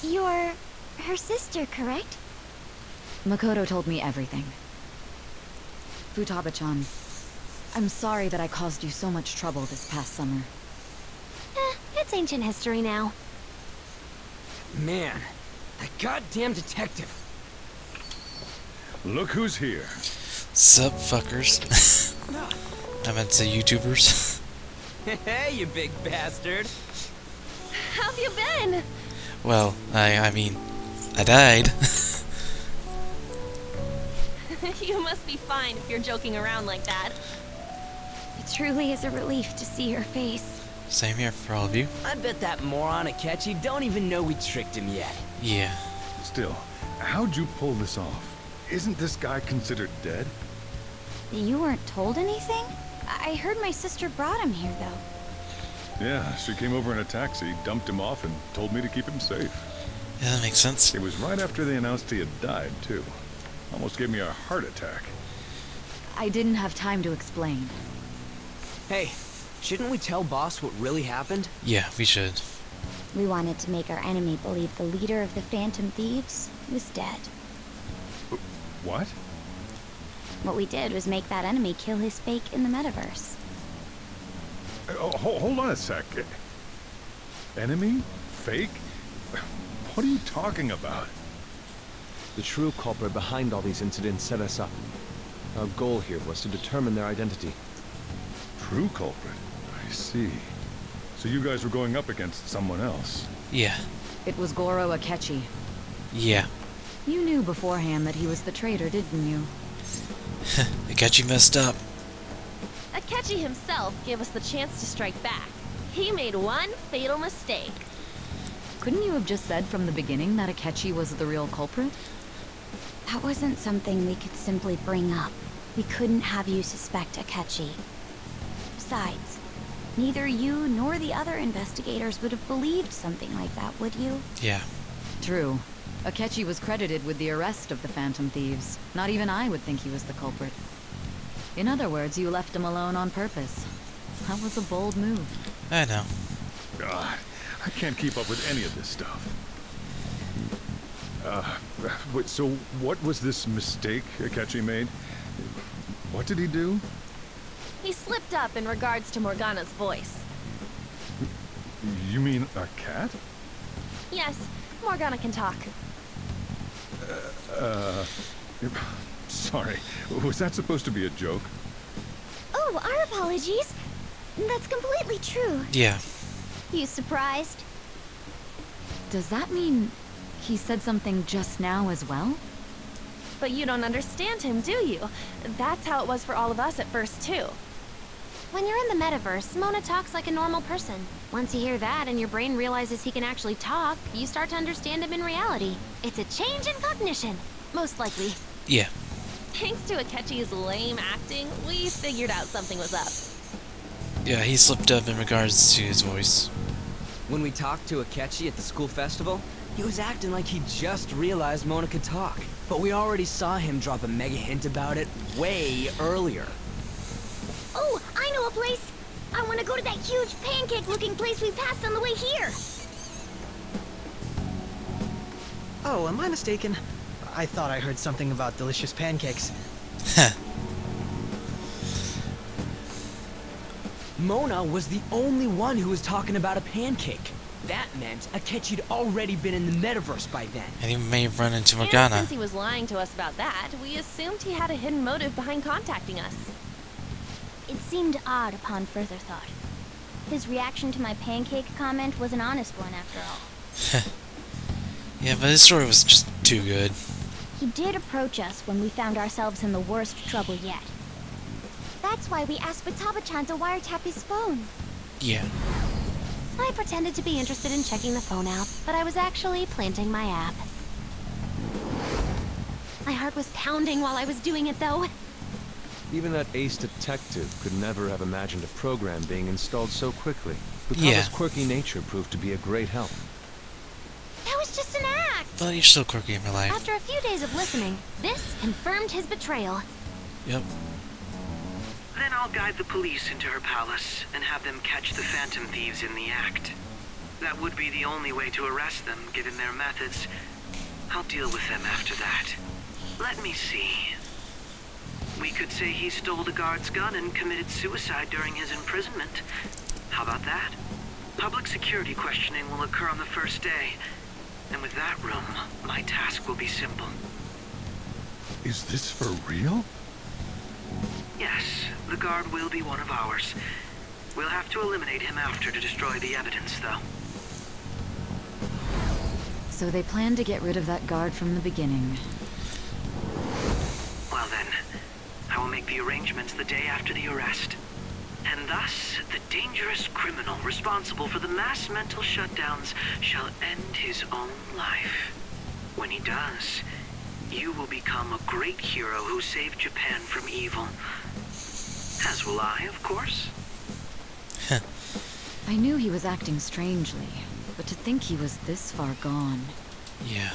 [SPEAKER 7] You're her sister, correct?
[SPEAKER 4] Makoto told me everything. Futaba-chan, I'm sorry that I caused you so much trouble this past summer.
[SPEAKER 7] It's ancient history now.
[SPEAKER 9] Man, that goddamn detective.
[SPEAKER 19] Look who's here.
[SPEAKER 2] Sup, fuckers. I meant to say YouTubers.
[SPEAKER 9] Hey, you big bastard.
[SPEAKER 20] How've you been?
[SPEAKER 2] Well, I mean, I died.
[SPEAKER 20] You must be fine if you're joking around like that.
[SPEAKER 4] It truly is a relief to see your face.
[SPEAKER 2] Same here for all of you.
[SPEAKER 9] I bet that moron Akechi don't even know we tricked him yet.
[SPEAKER 2] Yeah.
[SPEAKER 19] Still, how'd you pull this off? Isn't this guy considered dead?
[SPEAKER 4] You weren't told anything? I heard my sister brought him here, though.
[SPEAKER 19] Yeah, she came over in a taxi, dumped him off, and told me to keep him safe.
[SPEAKER 2] Yeah, that makes sense.
[SPEAKER 19] It was right after they announced he had died, too. Almost gave me a heart attack.
[SPEAKER 4] I didn't have time to explain.
[SPEAKER 9] Hey, shouldn't we tell boss what really happened?
[SPEAKER 2] Yeah, we should.
[SPEAKER 7] We wanted to make our enemy believe the leader of the Phantom Thieves was dead.
[SPEAKER 19] What?
[SPEAKER 7] What we did was make that enemy kill his fake in the metaverse.
[SPEAKER 19] Hold on a sec. Enemy? Fake? What are you talking about?
[SPEAKER 3] The true culprit behind all these incidents set us up. Our goal here was to determine their identity.
[SPEAKER 19] True culprit? I see. So you guys were going up against someone else?
[SPEAKER 2] Yeah.
[SPEAKER 4] It was Goro Akechi.
[SPEAKER 2] Yeah.
[SPEAKER 4] You knew beforehand that he was the traitor, didn't you?
[SPEAKER 2] Akechi messed up.
[SPEAKER 20] Akechi himself gave us the chance to strike back. He made one fatal mistake.
[SPEAKER 4] Couldn't you have just said from the beginning that Akechi was the real culprit?
[SPEAKER 16] That wasn't something we could simply bring up. We couldn't have you suspect Akechi. Besides, neither you nor the other investigators would have believed something like that, would you?
[SPEAKER 2] Yeah.
[SPEAKER 4] True. Akechi was credited with the arrest of the Phantom Thieves. Not even I would think he was the culprit. In other words, you left him alone on purpose. That was a bold move.
[SPEAKER 2] I know.
[SPEAKER 21] God, I can't keep up with any of this stuff. Wait, so what was this mistake Akechi made? What did he do?
[SPEAKER 20] He slipped up in regards to Morgana's voice.
[SPEAKER 21] You mean a cat?
[SPEAKER 20] Yes, Morgana can talk.
[SPEAKER 21] Sorry. Was that supposed to be a joke?
[SPEAKER 7] Oh, our apologies. That's completely true.
[SPEAKER 2] Yeah.
[SPEAKER 7] You surprised?
[SPEAKER 4] Does that mean he said something just now as well?
[SPEAKER 20] But you don't understand him, do you? That's how it was for all of us at first, too.
[SPEAKER 16] When you're in the metaverse, Mona talks like a normal person. Once you hear that and your brain realizes he can actually talk, you start to understand him in reality. It's a change in cognition, most likely.
[SPEAKER 2] Yeah.
[SPEAKER 20] Thanks to Akechi's lame acting, we figured out something was up.
[SPEAKER 2] Yeah, he slipped up in regards to his voice.
[SPEAKER 22] When we talked to Akechi at the school festival, he was acting like he just realized Mona could talk. But we already saw him drop a mega hint about it way earlier.
[SPEAKER 7] Oh, I know a place. I want to go to that huge pancake-looking place we passed on the way here.
[SPEAKER 9] Oh, am I mistaken? I thought I heard something about delicious pancakes.
[SPEAKER 22] Mona was the only one who was talking about a pancake. That meant Akechi'd already been in the metaverse by then.
[SPEAKER 2] And he may have run into
[SPEAKER 20] And
[SPEAKER 2] Morgana.
[SPEAKER 20] since he was lying to us about that, we assumed he had a hidden motive behind contacting us.
[SPEAKER 7] It seemed odd upon further thought. His reaction to my pancake comment was an honest one, after all.
[SPEAKER 2] Yeah, but his story was just too good.
[SPEAKER 7] He did approach us when we found ourselves in the worst trouble yet. That's why we asked Wataba-chan to wiretap his phone.
[SPEAKER 2] Yeah.
[SPEAKER 16] I pretended to be interested in checking the phone out, but I was actually planting my app. My heart was pounding while I was doing it, though.
[SPEAKER 3] Even that ace detective could never have imagined a program being installed so quickly. Bukama's
[SPEAKER 2] Yeah.
[SPEAKER 3] quirky nature proved to be a great help.
[SPEAKER 7] That was just an act!
[SPEAKER 2] But you're still quirky in real life.
[SPEAKER 16] After a few days of listening, this confirmed his betrayal.
[SPEAKER 2] Yep.
[SPEAKER 8] Then I'll guide the police into her palace and have them catch the Phantom Thieves in the act. That would be the only way to arrest them, given their methods. I'll deal with them after that. Let me see. We could say he stole the guard's gun and committed suicide during his imprisonment. How about that? Public security questioning will occur on the first day. And with that room, my task will be simple.
[SPEAKER 21] Is this for real?
[SPEAKER 8] Yes, the guard will be one of ours. We'll have to eliminate him after to destroy the evidence, though.
[SPEAKER 4] So they planned to get rid of that guard from the beginning.
[SPEAKER 8] Well then, I will make the arrangements the day after the arrest. And thus, the dangerous criminal responsible for the mass mental shutdowns shall end his own life. When he does, you will become a great hero who saved Japan from evil. As will I, of course.
[SPEAKER 4] I knew he was acting strangely, but to think he was this far gone.
[SPEAKER 2] Yeah.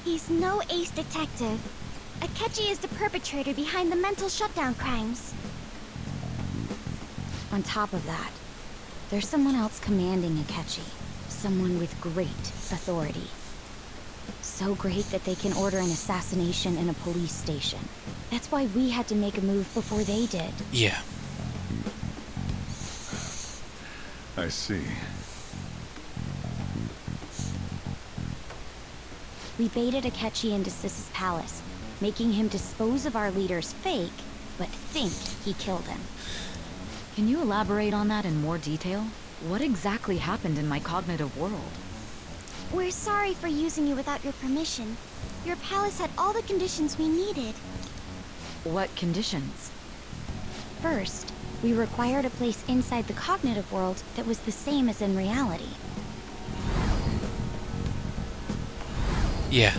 [SPEAKER 7] He's no ace detective. Akechi is the perpetrator behind the mental shutdown crimes.
[SPEAKER 16] On top of that, there's someone else commanding Akechi. Someone with great authority. So great that they can order an assassination in a police station. That's why we had to make a move before they did.
[SPEAKER 2] Yeah.
[SPEAKER 21] I see.
[SPEAKER 16] We baited Akechi into Sis's palace, making him dispose of our leader's fake, but think he killed him.
[SPEAKER 4] Can you elaborate on that in more detail? What exactly happened in my cognitive world?
[SPEAKER 7] We're sorry for using you without your permission. Your palace had all the conditions we needed.
[SPEAKER 4] What conditions?
[SPEAKER 16] First, we required a place inside the cognitive world that was the same as in reality.
[SPEAKER 2] Yeah.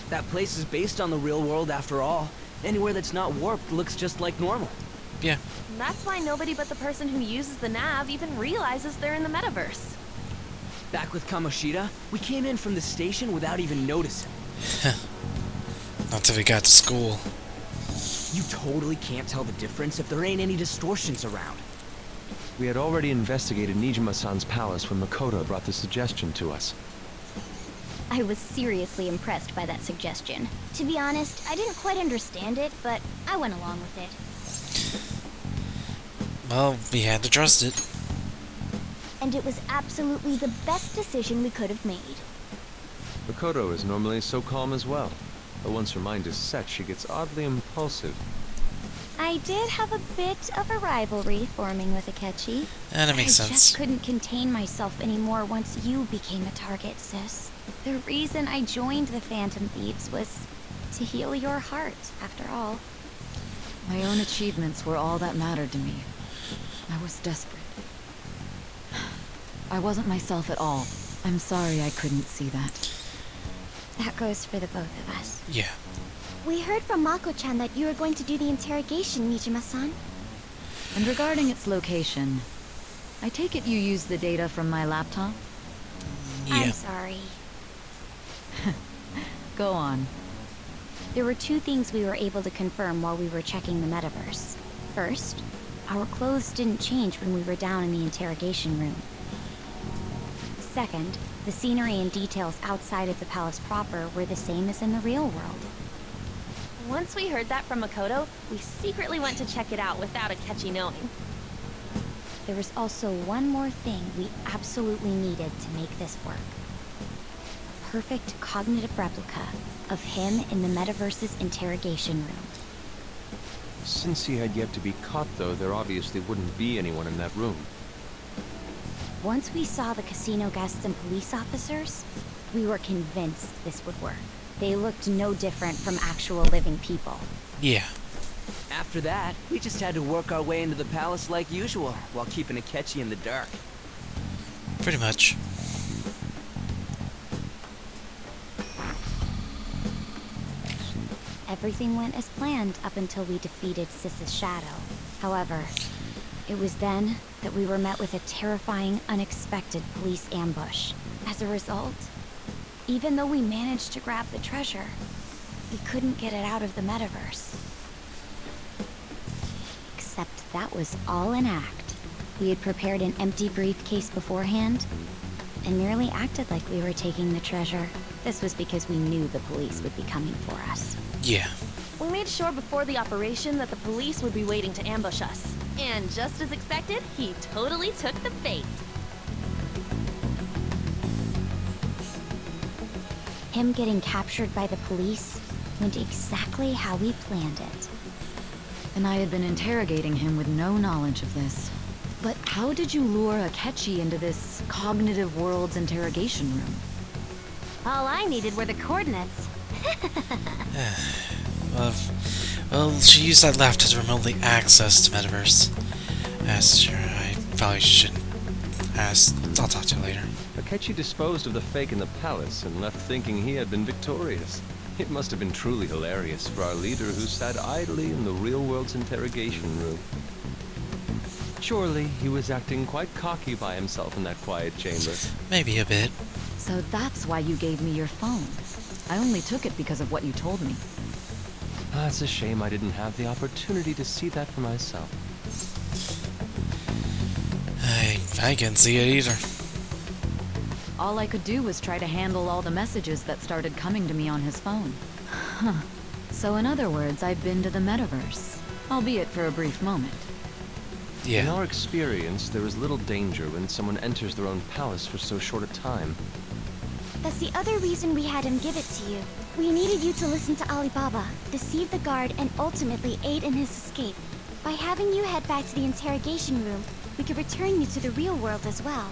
[SPEAKER 22] That place is based on the real world after all. Anywhere that's not warped looks just like normal.
[SPEAKER 2] Yeah.
[SPEAKER 20] That's why nobody but the person who uses the nav even realizes they're in the metaverse.
[SPEAKER 22] Back with Kamoshida, we came in from the station without even noticing.
[SPEAKER 2] Not till we got to school.
[SPEAKER 22] You totally can't tell the difference if there ain't any distortions around.
[SPEAKER 3] We had already investigated Nijima-san's palace when Makoto brought the suggestion to us.
[SPEAKER 7] I was seriously impressed by that suggestion. To be honest, I didn't quite understand it, but I went along with it.
[SPEAKER 2] Well, we had to trust it.
[SPEAKER 7] And it was absolutely the best decision we could have made.
[SPEAKER 3] Makoto is normally so calm as well, but once her mind is set, she gets oddly impulsive.
[SPEAKER 7] I did have a bit of a rivalry forming with Akechi.
[SPEAKER 2] And it makes sense.
[SPEAKER 7] I just couldn't contain myself anymore once you became a target, sis. The reason I joined the Phantom Thieves was to heal your heart, after all.
[SPEAKER 4] My own achievements were all that mattered to me. I was desperate. I wasn't myself at all. I'm sorry I couldn't see that.
[SPEAKER 7] That goes for the both of us.
[SPEAKER 2] Yeah.
[SPEAKER 7] We heard from Mako-chan that you were going to do the interrogation, Nijima-san.
[SPEAKER 4] And regarding its location, I take it you used the data from my laptop?
[SPEAKER 2] Yeah.
[SPEAKER 7] I'm sorry.
[SPEAKER 4] Go on.
[SPEAKER 7] There were two things we were able to confirm while we were checking the metaverse. First, our clothes didn't change when we were down in the interrogation room. Second, the scenery and details outside of the palace proper were the same as in the real world.
[SPEAKER 20] Once we heard that from Makoto, we secretly went to check it out without Akechi knowing.
[SPEAKER 7] There was also one more thing we absolutely needed to make this work. A perfect cognitive replica of him in the metaverse's interrogation room.
[SPEAKER 3] Since he had yet to be caught, though, there obviously wouldn't be anyone in that room.
[SPEAKER 7] Once we saw the casino guests and police officers, we were convinced this would work. They looked no different from actual living people.
[SPEAKER 2] Yeah.
[SPEAKER 22] After that, we just had to work our way into the palace like usual, while keeping Akechi in the dark.
[SPEAKER 2] Pretty much.
[SPEAKER 7] Everything went as planned up until we defeated Sis's shadow. However, it was then that we were met with a terrifying, unexpected police ambush. As a result, even though we managed to grab the treasure, we couldn't get it out of the metaverse. Except that was all an act. We had prepared an empty briefcase beforehand, and merely acted like we were taking the treasure. This was because we knew the police would be coming for us.
[SPEAKER 2] Yeah.
[SPEAKER 20] We made sure before the operation that the police would be waiting to ambush us. And just as expected, he totally took the bait.
[SPEAKER 7] Him getting captured by the police went exactly how we planned it.
[SPEAKER 4] And I had been interrogating him with no knowledge of this. But how did you lure Akechi into this cognitive world's interrogation room?
[SPEAKER 7] All I needed were the coordinates.
[SPEAKER 2] Well, she used that laptop to remotely access the metaverse. Sure, I probably shouldn't ask. I'll talk to you later.
[SPEAKER 3] Akechi disposed of the fake in the palace and left thinking he had been victorious. It must have been truly hilarious for our leader who sat idly in the real world's interrogation room. Surely he was acting quite cocky by himself in that quiet chamber.
[SPEAKER 2] Maybe a bit.
[SPEAKER 4] So that's why you gave me your phone. I only took it because of what you told me.
[SPEAKER 3] It's a shame I didn't have the opportunity to see that for myself.
[SPEAKER 2] I can't see it either.
[SPEAKER 4] All I could do was try to handle all the messages that started coming to me on his phone. Huh. So in other words, I've been to the metaverse, albeit for a brief moment.
[SPEAKER 2] Yeah.
[SPEAKER 3] In our experience, there is little danger when someone enters their own palace for so short a time.
[SPEAKER 7] That's the other reason we had him give it to you. We needed you to listen to Alibaba, deceive the guard, and ultimately aid in his escape. By having you head back to the interrogation room, we could return you to the real world as well.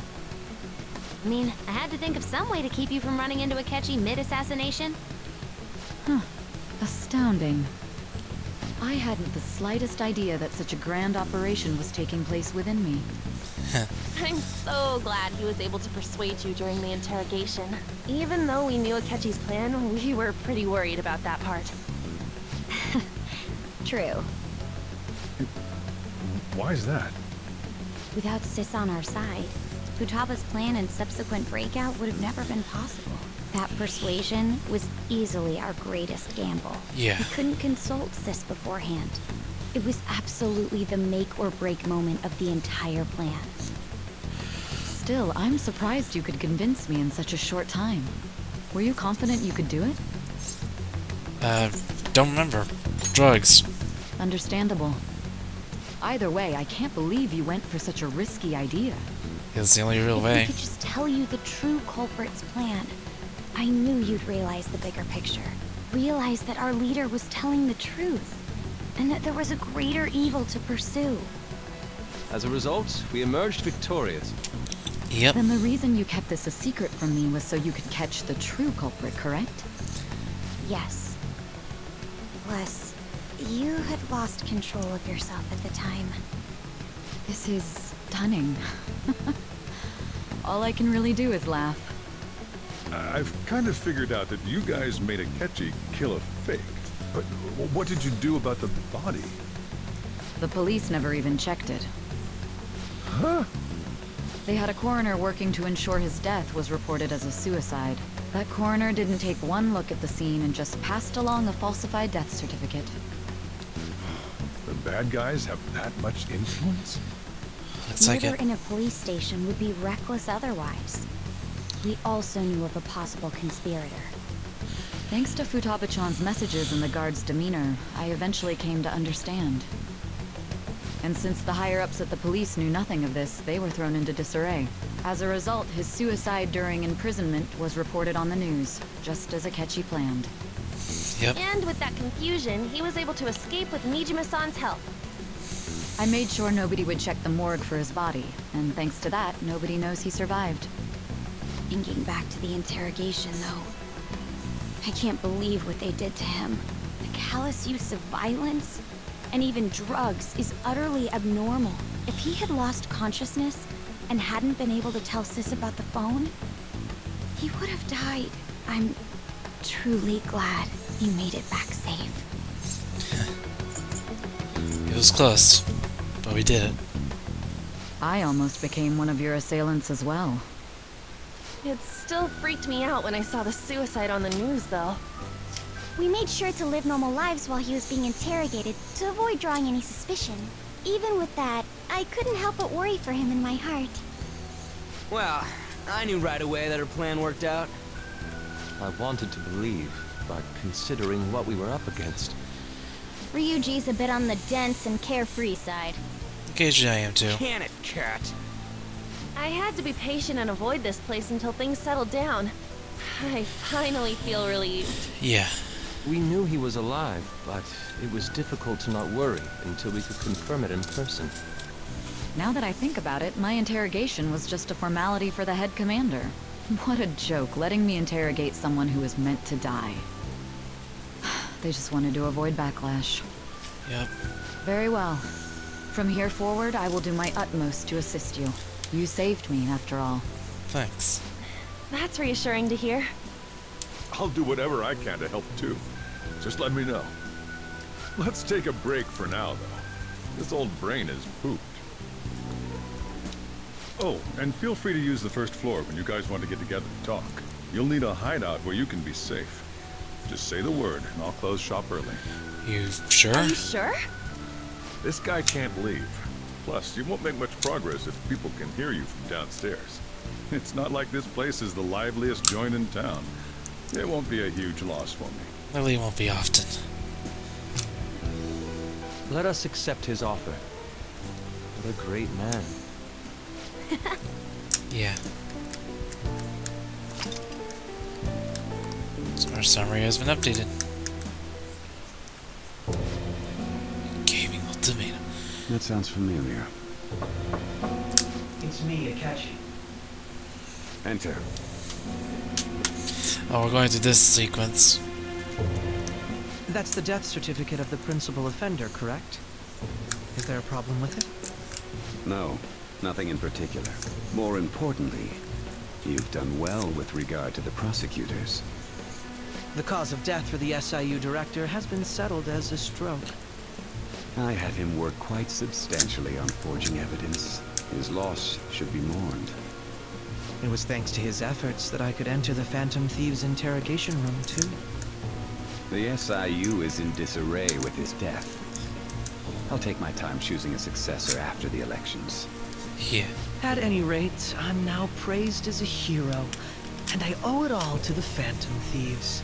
[SPEAKER 20] I mean, I had to think of some way to keep you from running into Akechi mid-assassination.
[SPEAKER 4] Huh. Astounding. I hadn't the slightest idea that such a grand operation was taking place within me.
[SPEAKER 20] I'm so glad he was able to persuade you during the interrogation. Even though we knew Akechi's plan, we were pretty worried about that part.
[SPEAKER 16] True.
[SPEAKER 21] Why is that?
[SPEAKER 16] Without Sis on our side, Futaba's plan and subsequent breakout would have never been possible. That persuasion was easily our greatest gamble.
[SPEAKER 2] Yeah.
[SPEAKER 16] We couldn't consult Sis beforehand. It was absolutely the make or break moment of the entire plan.
[SPEAKER 4] Still, I'm surprised you could convince me in such a short time. Were you confident you could do it?
[SPEAKER 2] Don't remember. Drugs.
[SPEAKER 4] Understandable. Either way, I can't believe you went for such a risky idea.
[SPEAKER 2] It's the only real
[SPEAKER 16] If
[SPEAKER 2] way.
[SPEAKER 16] we could just tell you the true culprit's plan, I knew you'd realize the bigger picture. Realize that our leader was telling the truth, and that there was a greater evil to pursue.
[SPEAKER 3] As a result, we emerged victorious.
[SPEAKER 2] Yep.
[SPEAKER 4] Then the reason you kept this a secret from me was so you could catch the true culprit, correct?
[SPEAKER 16] Yes. Plus, you had lost control of yourself at the time.
[SPEAKER 4] This is stunning. All I can really do is laugh.
[SPEAKER 21] I've kind of figured out that you guys made Akechi kill a fake. But what did you do about the body?
[SPEAKER 4] The police never even checked it.
[SPEAKER 21] Huh?
[SPEAKER 4] They had a coroner working to ensure his death was reported as a suicide. That coroner didn't take one look at the scene and just passed along a falsified death certificate.
[SPEAKER 21] The bad guys have that much influence?
[SPEAKER 2] Looks like
[SPEAKER 16] Murder
[SPEAKER 2] it.
[SPEAKER 16] in a police station would be reckless otherwise. We also knew of a possible conspirator.
[SPEAKER 4] Thanks to Futaba-chan's messages and the guard's demeanor, I eventually came to understand. And since the higher-ups at the police knew nothing of this, they were thrown into disarray. As a result, his suicide during imprisonment was reported on the news, just as Akechi planned.
[SPEAKER 2] Yep.
[SPEAKER 20] And with that confusion, he was able to escape with Nijima-san's help.
[SPEAKER 4] I made sure nobody would check the morgue for his body, and thanks to that, nobody knows he survived.
[SPEAKER 16] Thinking back to the interrogation, though, I can't believe what they did to him. The callous use of violence, and even drugs, is utterly abnormal. If he had lost consciousness and hadn't been able to tell Sis about the phone, he would have died. I'm truly glad you made it back safe.
[SPEAKER 2] It was close, but we did it.
[SPEAKER 4] I almost became one of your assailants as well.
[SPEAKER 20] It still freaked me out when I saw the suicide on the news, though.
[SPEAKER 7] We made sure to live normal lives while he was being interrogated to avoid drawing any suspicion. Even with that, I couldn't help but worry for him in my heart.
[SPEAKER 22] Well, I knew right away that her plan worked out.
[SPEAKER 3] I wanted to believe, but considering what we were up against.
[SPEAKER 7] Ryuji's a bit on the dense and carefree side.
[SPEAKER 2] Occasionally I am too.
[SPEAKER 22] Can it, cat?
[SPEAKER 20] I had to be patient and avoid this place until things settled down. I finally feel relieved.
[SPEAKER 2] Yeah.
[SPEAKER 3] We knew he was alive, but it was difficult to not worry until we could confirm it in person.
[SPEAKER 4] Now that I think about it, my interrogation was just a formality for the head commander. What a joke, letting me interrogate someone who was meant to die. They just wanted to avoid backlash.
[SPEAKER 2] Yep.
[SPEAKER 4] Very well. From here forward, I will do my utmost to assist you. You saved me, after all.
[SPEAKER 2] Thanks.
[SPEAKER 20] That's reassuring to hear.
[SPEAKER 21] I'll do whatever I can to help too. Just let me know. Let's take a break for now, though. This old brain is pooped. Oh, and feel free to use the first floor when you guys want to get together and talk. You'll need a hideout where you can be safe. Just say the word, and I'll close shop early.
[SPEAKER 2] You sure?
[SPEAKER 20] Are you sure?
[SPEAKER 21] This guy can't leave. Plus, you won't make much progress if people can hear you from downstairs. It's not like this place is the liveliest joint in town. It won't be a huge loss for me.
[SPEAKER 2] Really won't be often.
[SPEAKER 3] Let us accept his offer. What a great man.
[SPEAKER 2] Yeah. So our summary has been updated. Gaming ultimatum.
[SPEAKER 1] That sounds familiar.
[SPEAKER 12] It's me, Akechi.
[SPEAKER 1] Enter.
[SPEAKER 2] Oh, we're going through this sequence.
[SPEAKER 9] That's the death certificate of the principal offender, correct? Is there a problem with it?
[SPEAKER 1] No.
[SPEAKER 5] Nothing in particular. More importantly, you've done well with regard to the prosecutors.
[SPEAKER 9] The cause of death for the SIU director has been settled as a stroke.
[SPEAKER 5] I had him work quite substantially on forging evidence. His loss should be mourned.
[SPEAKER 9] It was thanks to his efforts that I could enter the Phantom Thieves' interrogation room, too.
[SPEAKER 5] The SIU is in disarray with his death. I'll take my time choosing a successor after the elections.
[SPEAKER 2] Yeah.
[SPEAKER 9] At any rate, I'm now praised as a hero, and I owe it all to the Phantom Thieves.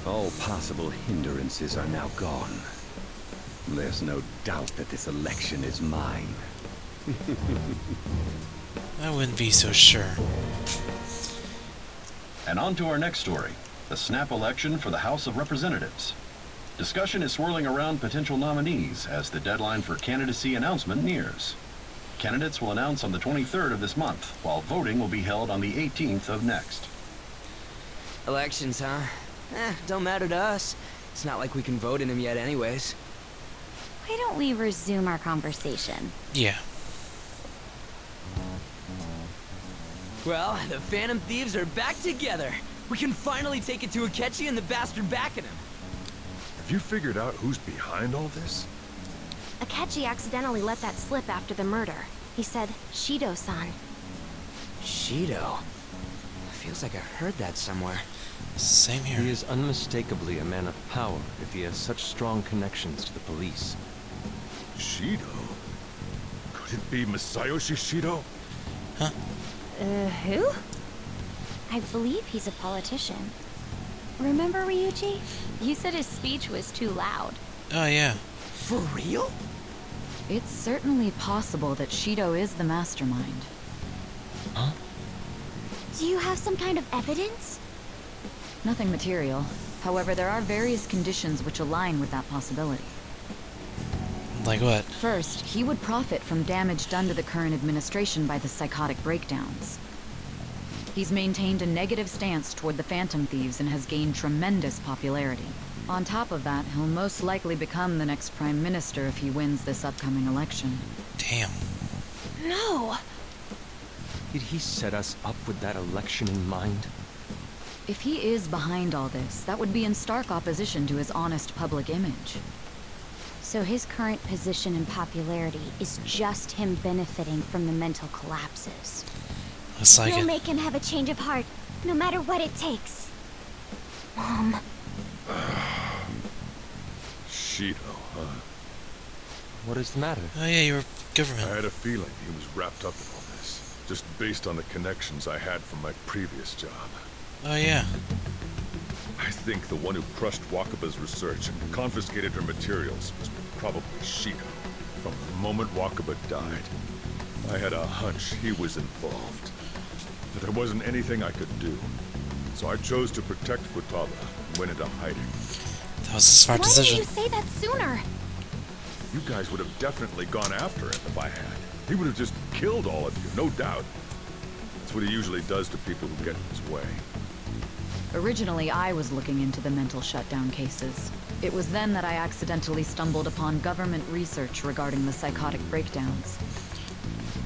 [SPEAKER 5] All possible hindrances are now gone. There's no doubt that this election is mine.
[SPEAKER 2] I wouldn't be so sure.
[SPEAKER 10] And on to our next story, the snap election for the House of Representatives. Discussion is swirling around potential nominees as the deadline for candidacy announcement nears. Candidates will announce on the 23rd of this month, while voting will be held on the 18th of next.
[SPEAKER 22] Elections, huh? Don't matter to us. It's not like we can vote in them yet anyways.
[SPEAKER 16] Why don't we resume our conversation?
[SPEAKER 2] Yeah.
[SPEAKER 22] Well, the Phantom Thieves are back together. We can finally take it to Akechi and the bastard backing him.
[SPEAKER 21] Have you figured out who's behind all this?
[SPEAKER 7] Akechi accidentally let that slip after the murder. He said, Shido-san.
[SPEAKER 22] Shido? Feels like I heard that somewhere.
[SPEAKER 2] Same here.
[SPEAKER 3] He is unmistakably a man of power if he has such strong connections to the police.
[SPEAKER 21] Shido? Could it be Masayoshi Shido?
[SPEAKER 2] Huh?
[SPEAKER 7] Who?
[SPEAKER 16] I believe he's a politician. Remember, Ryuji? You said his speech was too loud.
[SPEAKER 2] Oh, yeah.
[SPEAKER 22] For real?
[SPEAKER 4] It's certainly possible that Shido is the mastermind.
[SPEAKER 2] Huh?
[SPEAKER 7] Do you have some kind of evidence?
[SPEAKER 4] Nothing material. However, there are various conditions which align with that possibility.
[SPEAKER 2] Like what?
[SPEAKER 4] First, he would profit from damage done to the current administration by the psychotic breakdowns. He's maintained a negative stance toward the Phantom Thieves and has gained tremendous popularity. On top of that, he'll most likely become the next Prime Minister if he wins this upcoming election.
[SPEAKER 2] Damn.
[SPEAKER 7] No!
[SPEAKER 3] Did he set us up with that election in mind?
[SPEAKER 4] If he is behind all this, that would be in stark opposition to his honest public image.
[SPEAKER 16] So his current position and popularity is just him benefiting from the mental collapses.
[SPEAKER 2] Looks like
[SPEAKER 7] We'll
[SPEAKER 2] it.
[SPEAKER 7] make him have a change of heart, no matter what it takes. Mom.
[SPEAKER 21] Shido, huh?
[SPEAKER 3] What is the matter?
[SPEAKER 2] Oh yeah, you're government.
[SPEAKER 21] I had a feeling he was wrapped up in all this, just based on the connections I had from my previous job.
[SPEAKER 2] Oh yeah.
[SPEAKER 21] I think the one who crushed Wakaba's research and confiscated her materials was probably Shido. From the moment Wakaba died, I had a hunch he was involved. But there wasn't anything I could do. So I chose to protect Futaba and went into hiding.
[SPEAKER 2] That was a smart decision.
[SPEAKER 7] Why didn't you say that sooner?
[SPEAKER 21] You guys would have definitely gone after him if I had. He would have just killed all of you, no doubt. That's what he usually does to people who get in his way.
[SPEAKER 4] Originally, I was looking into the mental shutdown cases. It was then that I accidentally stumbled upon government research regarding the psychotic breakdowns.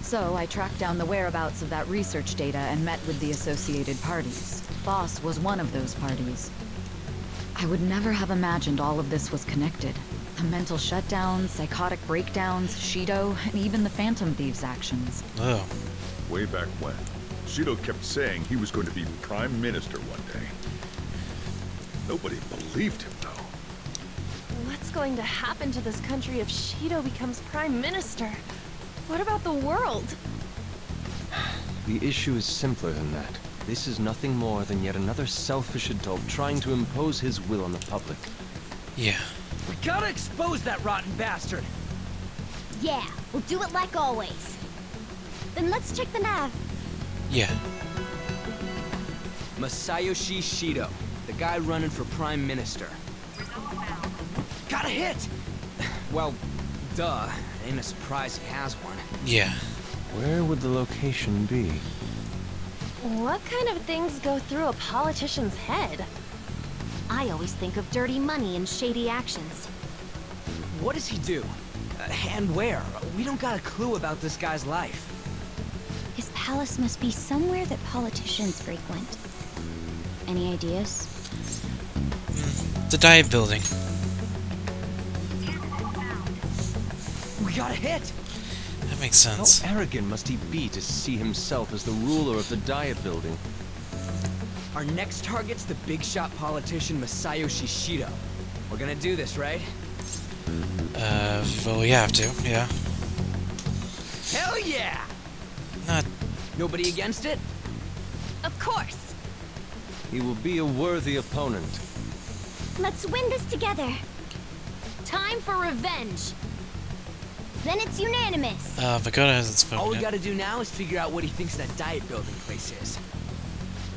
[SPEAKER 4] So I tracked down the whereabouts of that research data and met with the associated parties. Boss was one of those parties. I would never have imagined all of this was connected. The mental shutdowns, psychotic breakdowns, Shido, and even the Phantom Thieves' actions.
[SPEAKER 2] Oh.
[SPEAKER 21] Way back when, Shido kept saying he was going to be Prime Minister one day. Nobody believed him, though.
[SPEAKER 20] What's going to happen to this country if Shido becomes Prime Minister? What about the world?
[SPEAKER 3] The issue is simpler than that. This is nothing more than yet another selfish adult trying to impose his will on the public.
[SPEAKER 2] Yeah.
[SPEAKER 22] We gotta expose that rotten bastard!
[SPEAKER 7] Yeah, we'll do it like always. Then let's check the nav.
[SPEAKER 2] Yeah.
[SPEAKER 22] Masayoshi Shido, the guy running for Prime Minister. Got a hit! Well, duh. Ain't a surprise he has one.
[SPEAKER 2] Yeah.
[SPEAKER 3] Where would the location be?
[SPEAKER 20] What kind of things go through a politician's head?
[SPEAKER 7] I always think of dirty money and shady actions.
[SPEAKER 22] What does he do? And where? We don't got a clue about this guy's life.
[SPEAKER 16] His palace must be somewhere that politicians frequent. Any ideas?
[SPEAKER 2] The diet building.
[SPEAKER 22] We got a hit!
[SPEAKER 2] That makes sense.
[SPEAKER 3] How arrogant must he be to see himself as the ruler of the diet building?
[SPEAKER 22] Our next target's the big shot politician Masayoshi Shido. We're gonna do this, right?
[SPEAKER 2] Well, we have to, yeah.
[SPEAKER 22] Hell yeah!
[SPEAKER 2] Not...
[SPEAKER 22] Nobody against it?
[SPEAKER 20] Of course.
[SPEAKER 3] He will be a worthy opponent.
[SPEAKER 7] Let's win this together.
[SPEAKER 20] Time for revenge.
[SPEAKER 7] Then it's unanimous.
[SPEAKER 2] Vagoda hasn't spoken
[SPEAKER 22] All we
[SPEAKER 2] yet.
[SPEAKER 22] gotta do now is figure out what he thinks that diet building place is.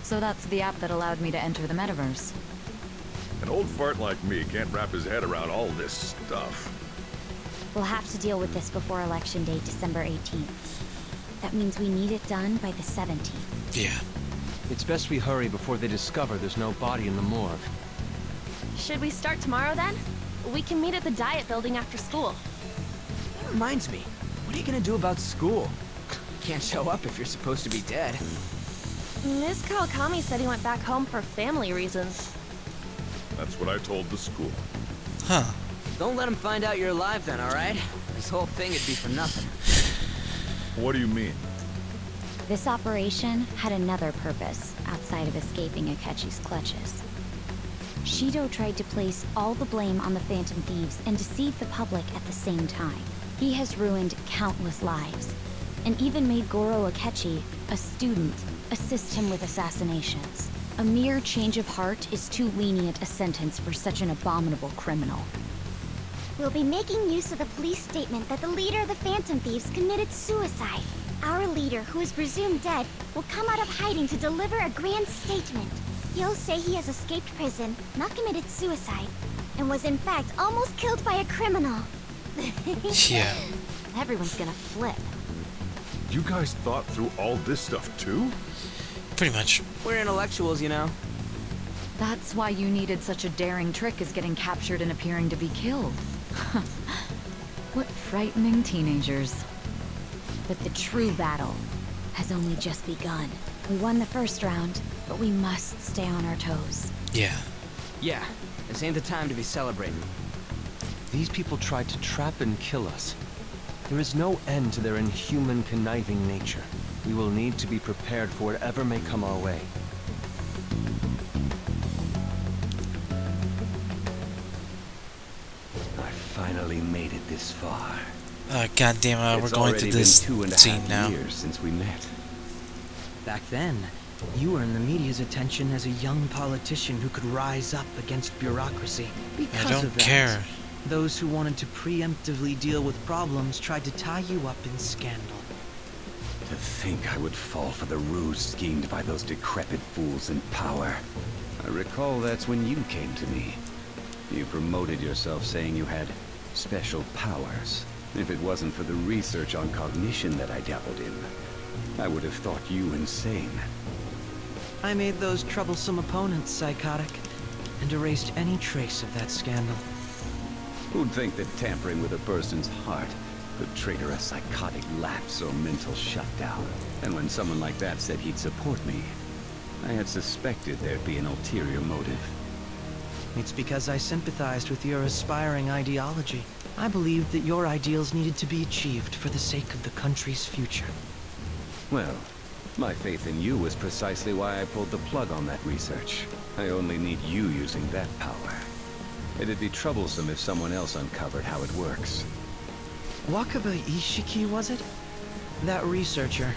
[SPEAKER 4] So that's the app that allowed me to enter the metaverse.
[SPEAKER 21] An old fart like me can't wrap his head around all this stuff.
[SPEAKER 16] We'll have to deal with this before Election Day, December 18th. That means we need it done by the 17th.
[SPEAKER 2] Yeah.
[SPEAKER 3] It's best we hurry before they discover there's no body in the morgue.
[SPEAKER 20] Should we start tomorrow then? We can meet at the diet building after school.
[SPEAKER 22] That reminds me, what are you gonna do about school? Can't show up if you're supposed to be dead.
[SPEAKER 20] Miss Kawakami said he went back home for family reasons.
[SPEAKER 21] That's what I told the school.
[SPEAKER 2] Huh.
[SPEAKER 22] Don't let him find out you're alive then, alright? This whole thing would be for nothing.
[SPEAKER 21] What do you mean?
[SPEAKER 16] This operation had another purpose outside of escaping Akechi's clutches. Shido tried to place all the blame on the Phantom Thieves and deceive the public at the same time. He has ruined countless lives, and even made Goro Akechi, a student, assist him with assassinations. A mere change of heart is too lenient a sentence for such an abominable criminal.
[SPEAKER 7] We'll be making use of the police statement that the leader of the Phantom Thieves committed suicide. Our leader, who is presumed dead, will come out of hiding to deliver a grand statement. He'll say he has escaped prison, not committed suicide, and was in fact almost killed by a criminal.
[SPEAKER 2] Yeah.
[SPEAKER 16] Everyone's gonna flip.
[SPEAKER 21] You guys thought through all this stuff too?
[SPEAKER 2] Pretty much.
[SPEAKER 22] We're intellectuals, you know.
[SPEAKER 4] That's why you needed such a daring trick as getting captured and appearing to be killed. What frightening teenagers.
[SPEAKER 16] But the true battle has only just begun. We won the first round, but we must stay on our toes.
[SPEAKER 2] Yeah.
[SPEAKER 22] Yeah, this ain't the time to be celebrating.
[SPEAKER 3] These people tried to trap and kill us. There is no end to their inhuman, conniving nature. We will need to be prepared for whatever may come our way.
[SPEAKER 5] I finally made it this far.
[SPEAKER 2] Goddamn, we're
[SPEAKER 5] It's
[SPEAKER 2] going to
[SPEAKER 5] already
[SPEAKER 2] this
[SPEAKER 5] been 2.5
[SPEAKER 2] scene now.
[SPEAKER 5] years since we met.
[SPEAKER 9] Back then, you earned the media's attention as a young politician who could rise up against bureaucracy. Because
[SPEAKER 2] I don't
[SPEAKER 9] of that,
[SPEAKER 2] care.
[SPEAKER 9] those who wanted to preemptively deal with problems tried to tie you up in scandal.
[SPEAKER 5] To think I would fall for the ruse schemed by those decrepit fools in power. I recall that's when you came to me. You promoted yourself saying you had special powers. If it wasn't for the research on cognition that I dabbled in, I would have thought you insane.
[SPEAKER 9] I made those troublesome opponents psychotic, and erased any trace of that scandal.
[SPEAKER 5] Who'd think that tampering with a person's heart could trigger a psychotic lapse or mental shutdown? And when someone like that said he'd support me, I had suspected there'd be an ulterior motive.
[SPEAKER 9] It's because I sympathized with your aspiring ideology. I believed that your ideals needed to be achieved for the sake of the country's future.
[SPEAKER 5] Well, my faith in you was precisely why I pulled the plug on that research. I only need you using that power. It'd be troublesome if someone else uncovered how it works.
[SPEAKER 9] Wakaba Ishiki, was it? That researcher.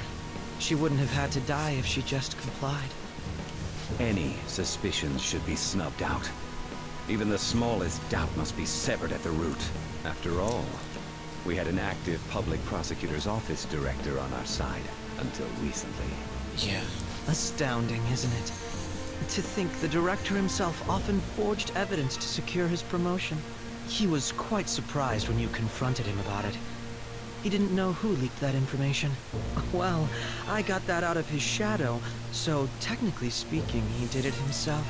[SPEAKER 9] She wouldn't have had to die if she just complied.
[SPEAKER 5] Any suspicions should be snubbed out. Even the smallest doubt must be severed at the root. After all, we had an active public prosecutor's office director on our side until recently.
[SPEAKER 2] Yeah.
[SPEAKER 9] Astounding, isn't it? To think the director himself often forged evidence to secure his promotion. He was quite surprised when you confronted him about it. He didn't know who leaked that information. Well, I got that out of his shadow, so technically speaking, he did it himself.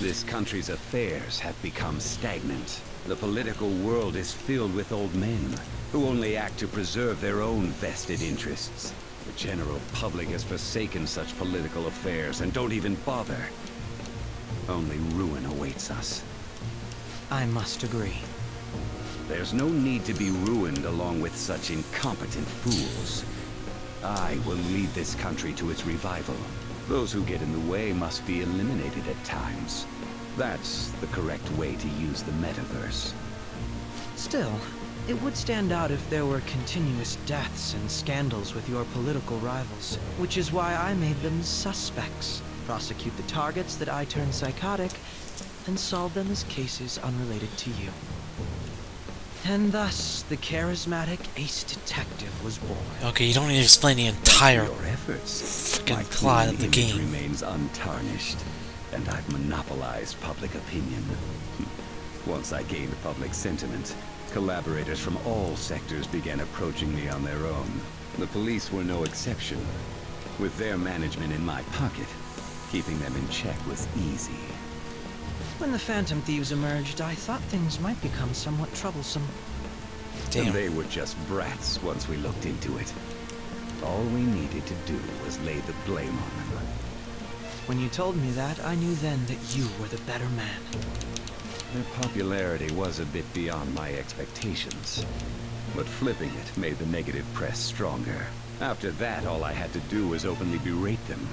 [SPEAKER 5] This country's affairs have become stagnant. The political world is filled with old men who only act to preserve their own vested interests. The general public has forsaken such political affairs and don't even bother. Only ruin awaits us.
[SPEAKER 9] I must agree.
[SPEAKER 5] There's no need to be ruined along with such incompetent fools. I will lead this country to its revival. Those who get in the way must be eliminated at times. That's the correct way to use the metaverse.
[SPEAKER 9] Still, it would stand out if there were continuous deaths and scandals with your political rivals, which is why I made them suspects. Prosecute the targets that I turn psychotic, and solve them as cases unrelated to you. And thus, the charismatic ace detective was born.
[SPEAKER 2] Okay, you don't need to explain the entire
[SPEAKER 5] Your efforts.
[SPEAKER 2] freaking
[SPEAKER 5] My
[SPEAKER 2] plot of the
[SPEAKER 5] clean image
[SPEAKER 2] game.
[SPEAKER 5] remains untarnished, and I've monopolized public opinion. Once I gained public sentiment, collaborators from all sectors began approaching me on their own. The police were no exception. With their management in my pocket, keeping them in check was easy.
[SPEAKER 9] When the Phantom Thieves emerged, I thought things might become somewhat troublesome.
[SPEAKER 2] Damn.
[SPEAKER 5] And they were just brats once we looked into it. All we needed to do was lay the blame on them.
[SPEAKER 9] When you told me that, I knew then that you were the better man.
[SPEAKER 5] Their popularity was a bit beyond my expectations. But flipping it made the negative press stronger. After that, all I had to do was openly berate them.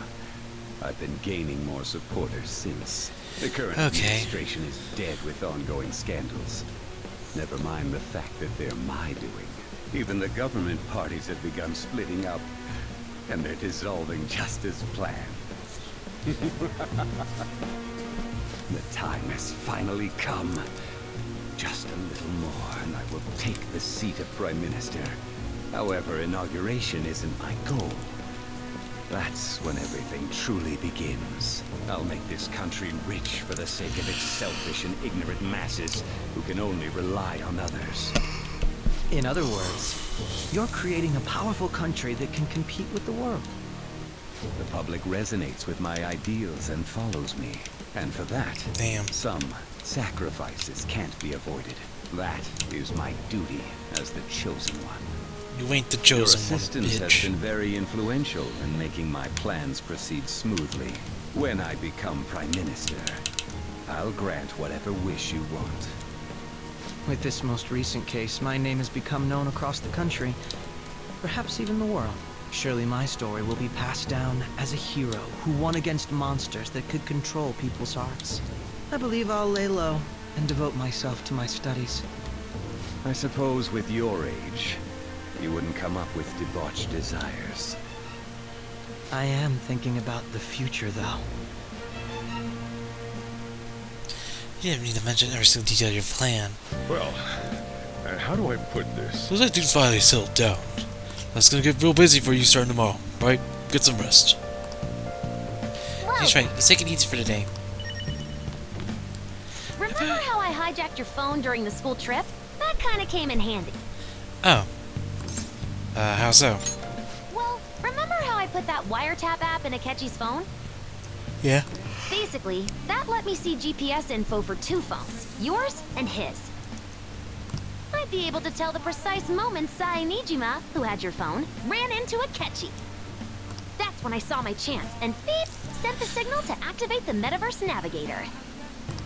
[SPEAKER 5] I've been gaining more supporters since. The current administration is dead with ongoing scandals. Never mind the fact that they're my doing. Even the government parties have begun splitting up, and they're dissolving just as planned. The time has finally come. Just a little more, and I will take the seat of Prime Minister. However, inauguration isn't my goal. That's when everything truly begins. I'll make this country rich for the sake of its selfish and ignorant masses who can only rely on others.
[SPEAKER 9] In other words, you're creating a powerful country that can compete with the world.
[SPEAKER 5] The public resonates with my ideals and follows me. And for that, some sacrifices can't be avoided. That is my duty as the chosen one.
[SPEAKER 2] You ain't the chosen
[SPEAKER 5] Your
[SPEAKER 2] one,
[SPEAKER 5] assistance
[SPEAKER 2] bitch.
[SPEAKER 5] has been very influential in making my plans proceed smoothly. When I become Prime Minister, I'll grant whatever wish you want.
[SPEAKER 9] With this most recent case, my name has become known across the country, perhaps even the world. Surely my story will be passed down as a hero who won against monsters that could control people's hearts. I believe I'll lay low and devote myself to my studies.
[SPEAKER 5] I suppose with your age, you wouldn't come up with debauched desires.
[SPEAKER 9] I am thinking about the future, though.
[SPEAKER 2] You didn't need to mention every single detail of your plan.
[SPEAKER 21] Well, how do I put this?
[SPEAKER 2] Looks like things finally settled down. That's gonna get real busy for you starting tomorrow, right? Get some rest. He's right, let's take it easy for today.
[SPEAKER 7] Remember how I hijacked your phone during the school trip? That kinda came in handy.
[SPEAKER 2] Oh. How so?
[SPEAKER 7] Well, remember how I put that wiretap app in Akechi's phone?
[SPEAKER 2] Yeah.
[SPEAKER 7] Basically, that let me see GPS info for 2 phones, yours and his. I'd be able to tell the precise moment Sai Nijima, who had your phone, ran into Akechi. That's when I saw my chance, and beep, sent the signal to activate the Metaverse Navigator.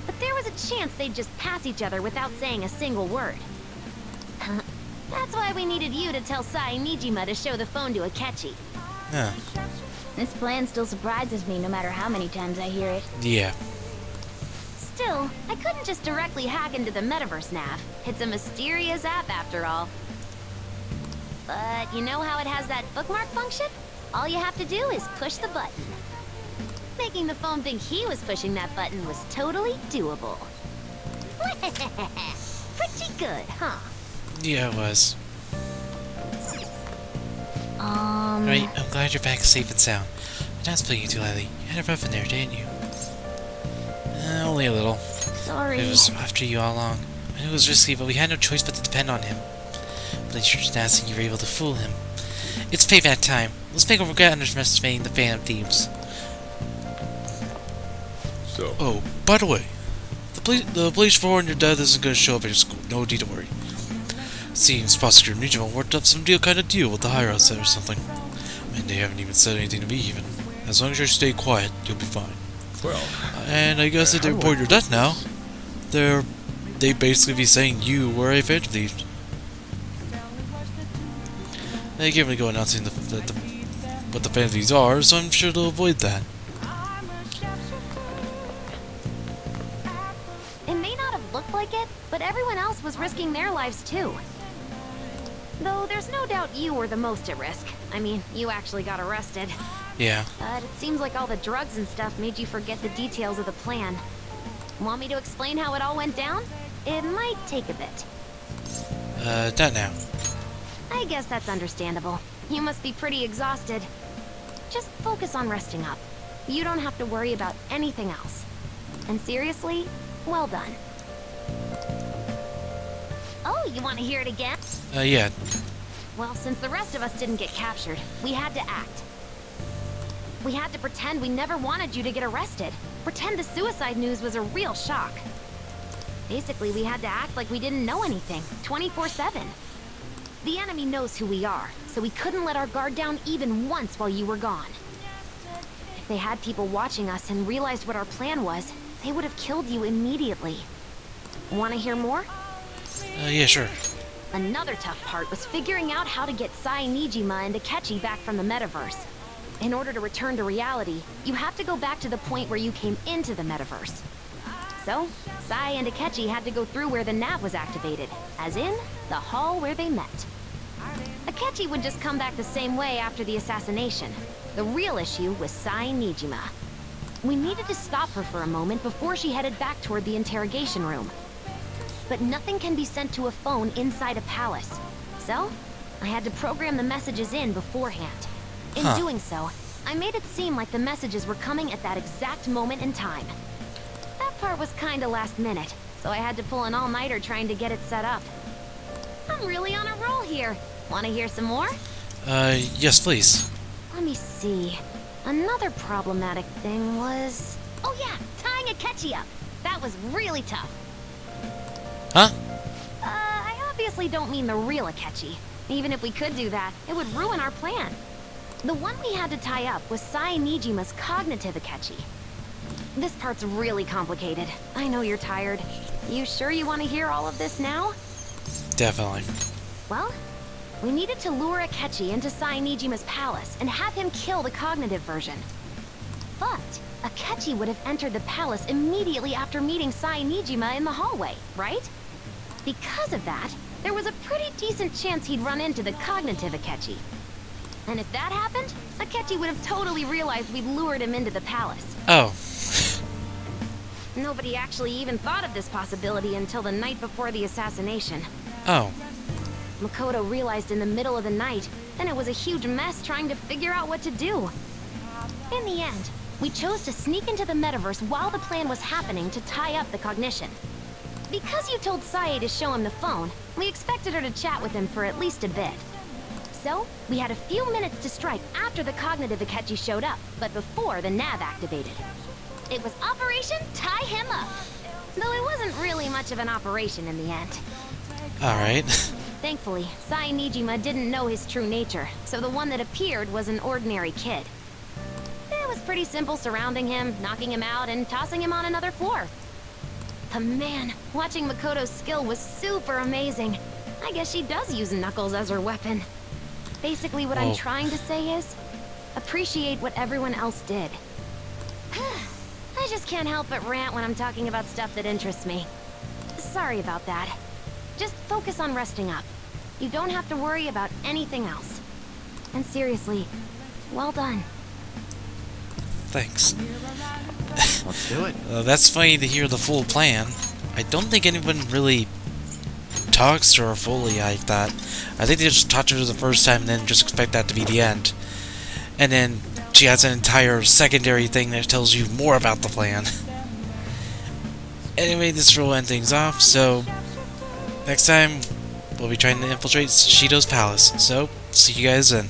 [SPEAKER 7] But there was a chance they'd just pass each other without saying a single word. That's why we needed you to tell Sai Nijima to show the phone to Akechi.
[SPEAKER 2] Yeah.
[SPEAKER 16] This plan still surprises me no matter how many times I hear it.
[SPEAKER 2] Yeah.
[SPEAKER 7] Still, I couldn't just directly hack into the Metaverse Nav. It's a mysterious app after all. But you know how it has that bookmark function? All you have to do is push the button. Making the phone think he was pushing that button was totally doable. Pretty good, huh?
[SPEAKER 2] Yeah, it was. Right, I'm glad you're back safe and sound. I'm not playing you too lightly. You had it rough in there, didn't you? Only a little.
[SPEAKER 16] Sorry.
[SPEAKER 2] It was after you all along. I knew it was risky, but we had no choice but to depend on him. But it's just nasty you were able to fool him. It's payback time. Let's make a regret underestimating the Phantom Thieves.
[SPEAKER 21] So.
[SPEAKER 2] Oh, by the way, the police for your death isn't going to show up at your school. No need to worry. Seems Prosecutor Nugent worked up some kind of deal with the higher ups or something. I mean, they haven't even said anything to me even. As long as you stay quiet, you'll be fine.
[SPEAKER 21] Well.
[SPEAKER 2] And I guess if they report your death now, they basically be saying you were a phantom thief. They can't really go announcing what the phantom thieves are, so I'm sure they'll avoid that.
[SPEAKER 20] It may not have looked like it, but everyone else was risking their lives too. Though there's no doubt you were the most at risk. I mean, you actually got arrested.
[SPEAKER 2] Yeah.
[SPEAKER 20] But it seems like all the drugs and stuff made you forget the details of the plan. Want me to explain how it all went down? It might take a bit.
[SPEAKER 2] Not now.
[SPEAKER 20] I guess that's understandable. You must be pretty exhausted. Just focus on resting up. You don't have to worry about anything else. And seriously, well done. Oh, you want to hear it again?
[SPEAKER 2] Yeah.
[SPEAKER 20] Well, since the rest of us didn't get captured, we had to act. We had to pretend we never wanted you to get arrested. Pretend the suicide news was a real shock. Basically, we had to act like we didn't know anything, 24/7. The enemy knows who we are, so we couldn't let our guard down even once while you were gone. If they had people watching us and realized what our plan was, they would have killed you immediately. Want to hear more?
[SPEAKER 2] Yeah, sure.
[SPEAKER 20] Another tough part was figuring out how to get Sai Nijima and Akechi back from the metaverse. In order to return to reality, you have to go back to the point where you came into the metaverse. So, Sai and Akechi had to go through where the nav was activated, as in, the hall where they met. Akechi would just come back the same way after the assassination. The real issue was Sai Nijima. We needed to stop her for a moment before she headed back toward the interrogation room. But nothing can be sent to a phone inside a palace. So, I had to program the messages in beforehand. In doing so, I made it seem like the messages were coming at that exact moment in time. That part was kinda last minute, so I had to pull an all-nighter trying to get it set up. I'm really on a roll here. Wanna hear some more?
[SPEAKER 2] Yes, please.
[SPEAKER 20] Let me see. Another problematic thing was... Oh yeah, tying Akechi up. That was really tough.
[SPEAKER 2] Huh?
[SPEAKER 20] I obviously don't mean the real Akechi. Even if we could do that, it would ruin our plan. The one we had to tie up was Sai Nijima's cognitive Akechi. This part's really complicated. I know you're tired. You sure you want to hear all of this now?
[SPEAKER 2] Definitely.
[SPEAKER 20] Well, we needed to lure Akechi into Sai Nijima's palace and have him kill the cognitive version. But Akechi would have entered the palace immediately after meeting Sai Nijima in the hallway, right? Because of that, there was a pretty decent chance he'd run into the cognitive Akechi. And if that happened, Akechi would have totally realized we'd lured him into the palace.
[SPEAKER 2] Oh.
[SPEAKER 20] Nobody actually even thought of this possibility until the night before the assassination.
[SPEAKER 2] Oh.
[SPEAKER 20] Makoto realized in the middle of the night, then it was a huge mess trying to figure out what to do. In the end, we chose to sneak into the metaverse while the plan was happening to tie up the cognition. Because you told Sae to show him the phone, we expected her to chat with him for at least a bit. So, we had a few minutes to strike after the cognitive Akechi showed up, but before the nav activated. It was Operation Tie Him Up. Though it wasn't really much of an operation in the end.
[SPEAKER 2] Alright.
[SPEAKER 20] Thankfully, Sai Nijima didn't know his true nature, so the one that appeared was an ordinary kid. It was pretty simple surrounding him, knocking him out, and tossing him on another floor. But man, watching Makoto's skill was super amazing. I guess she does use Knuckles as her weapon. Basically what I'm trying to say is, appreciate what everyone else did. I just can't help but rant when I'm talking about stuff that interests me. Sorry about that. Just focus on resting up. You don't have to worry about anything else. And seriously, well done.
[SPEAKER 2] Thanks.
[SPEAKER 5] Let's do it.
[SPEAKER 2] That's funny to hear the full plan. I don't think anyone really talks to her fully like that. I think they just talk to her the first time and then just expect that to be the end. And then she has an entire secondary thing that tells you more about the plan. Anyway, this will end things off, so next time we'll be trying to infiltrate Shido's palace. So, see you guys then.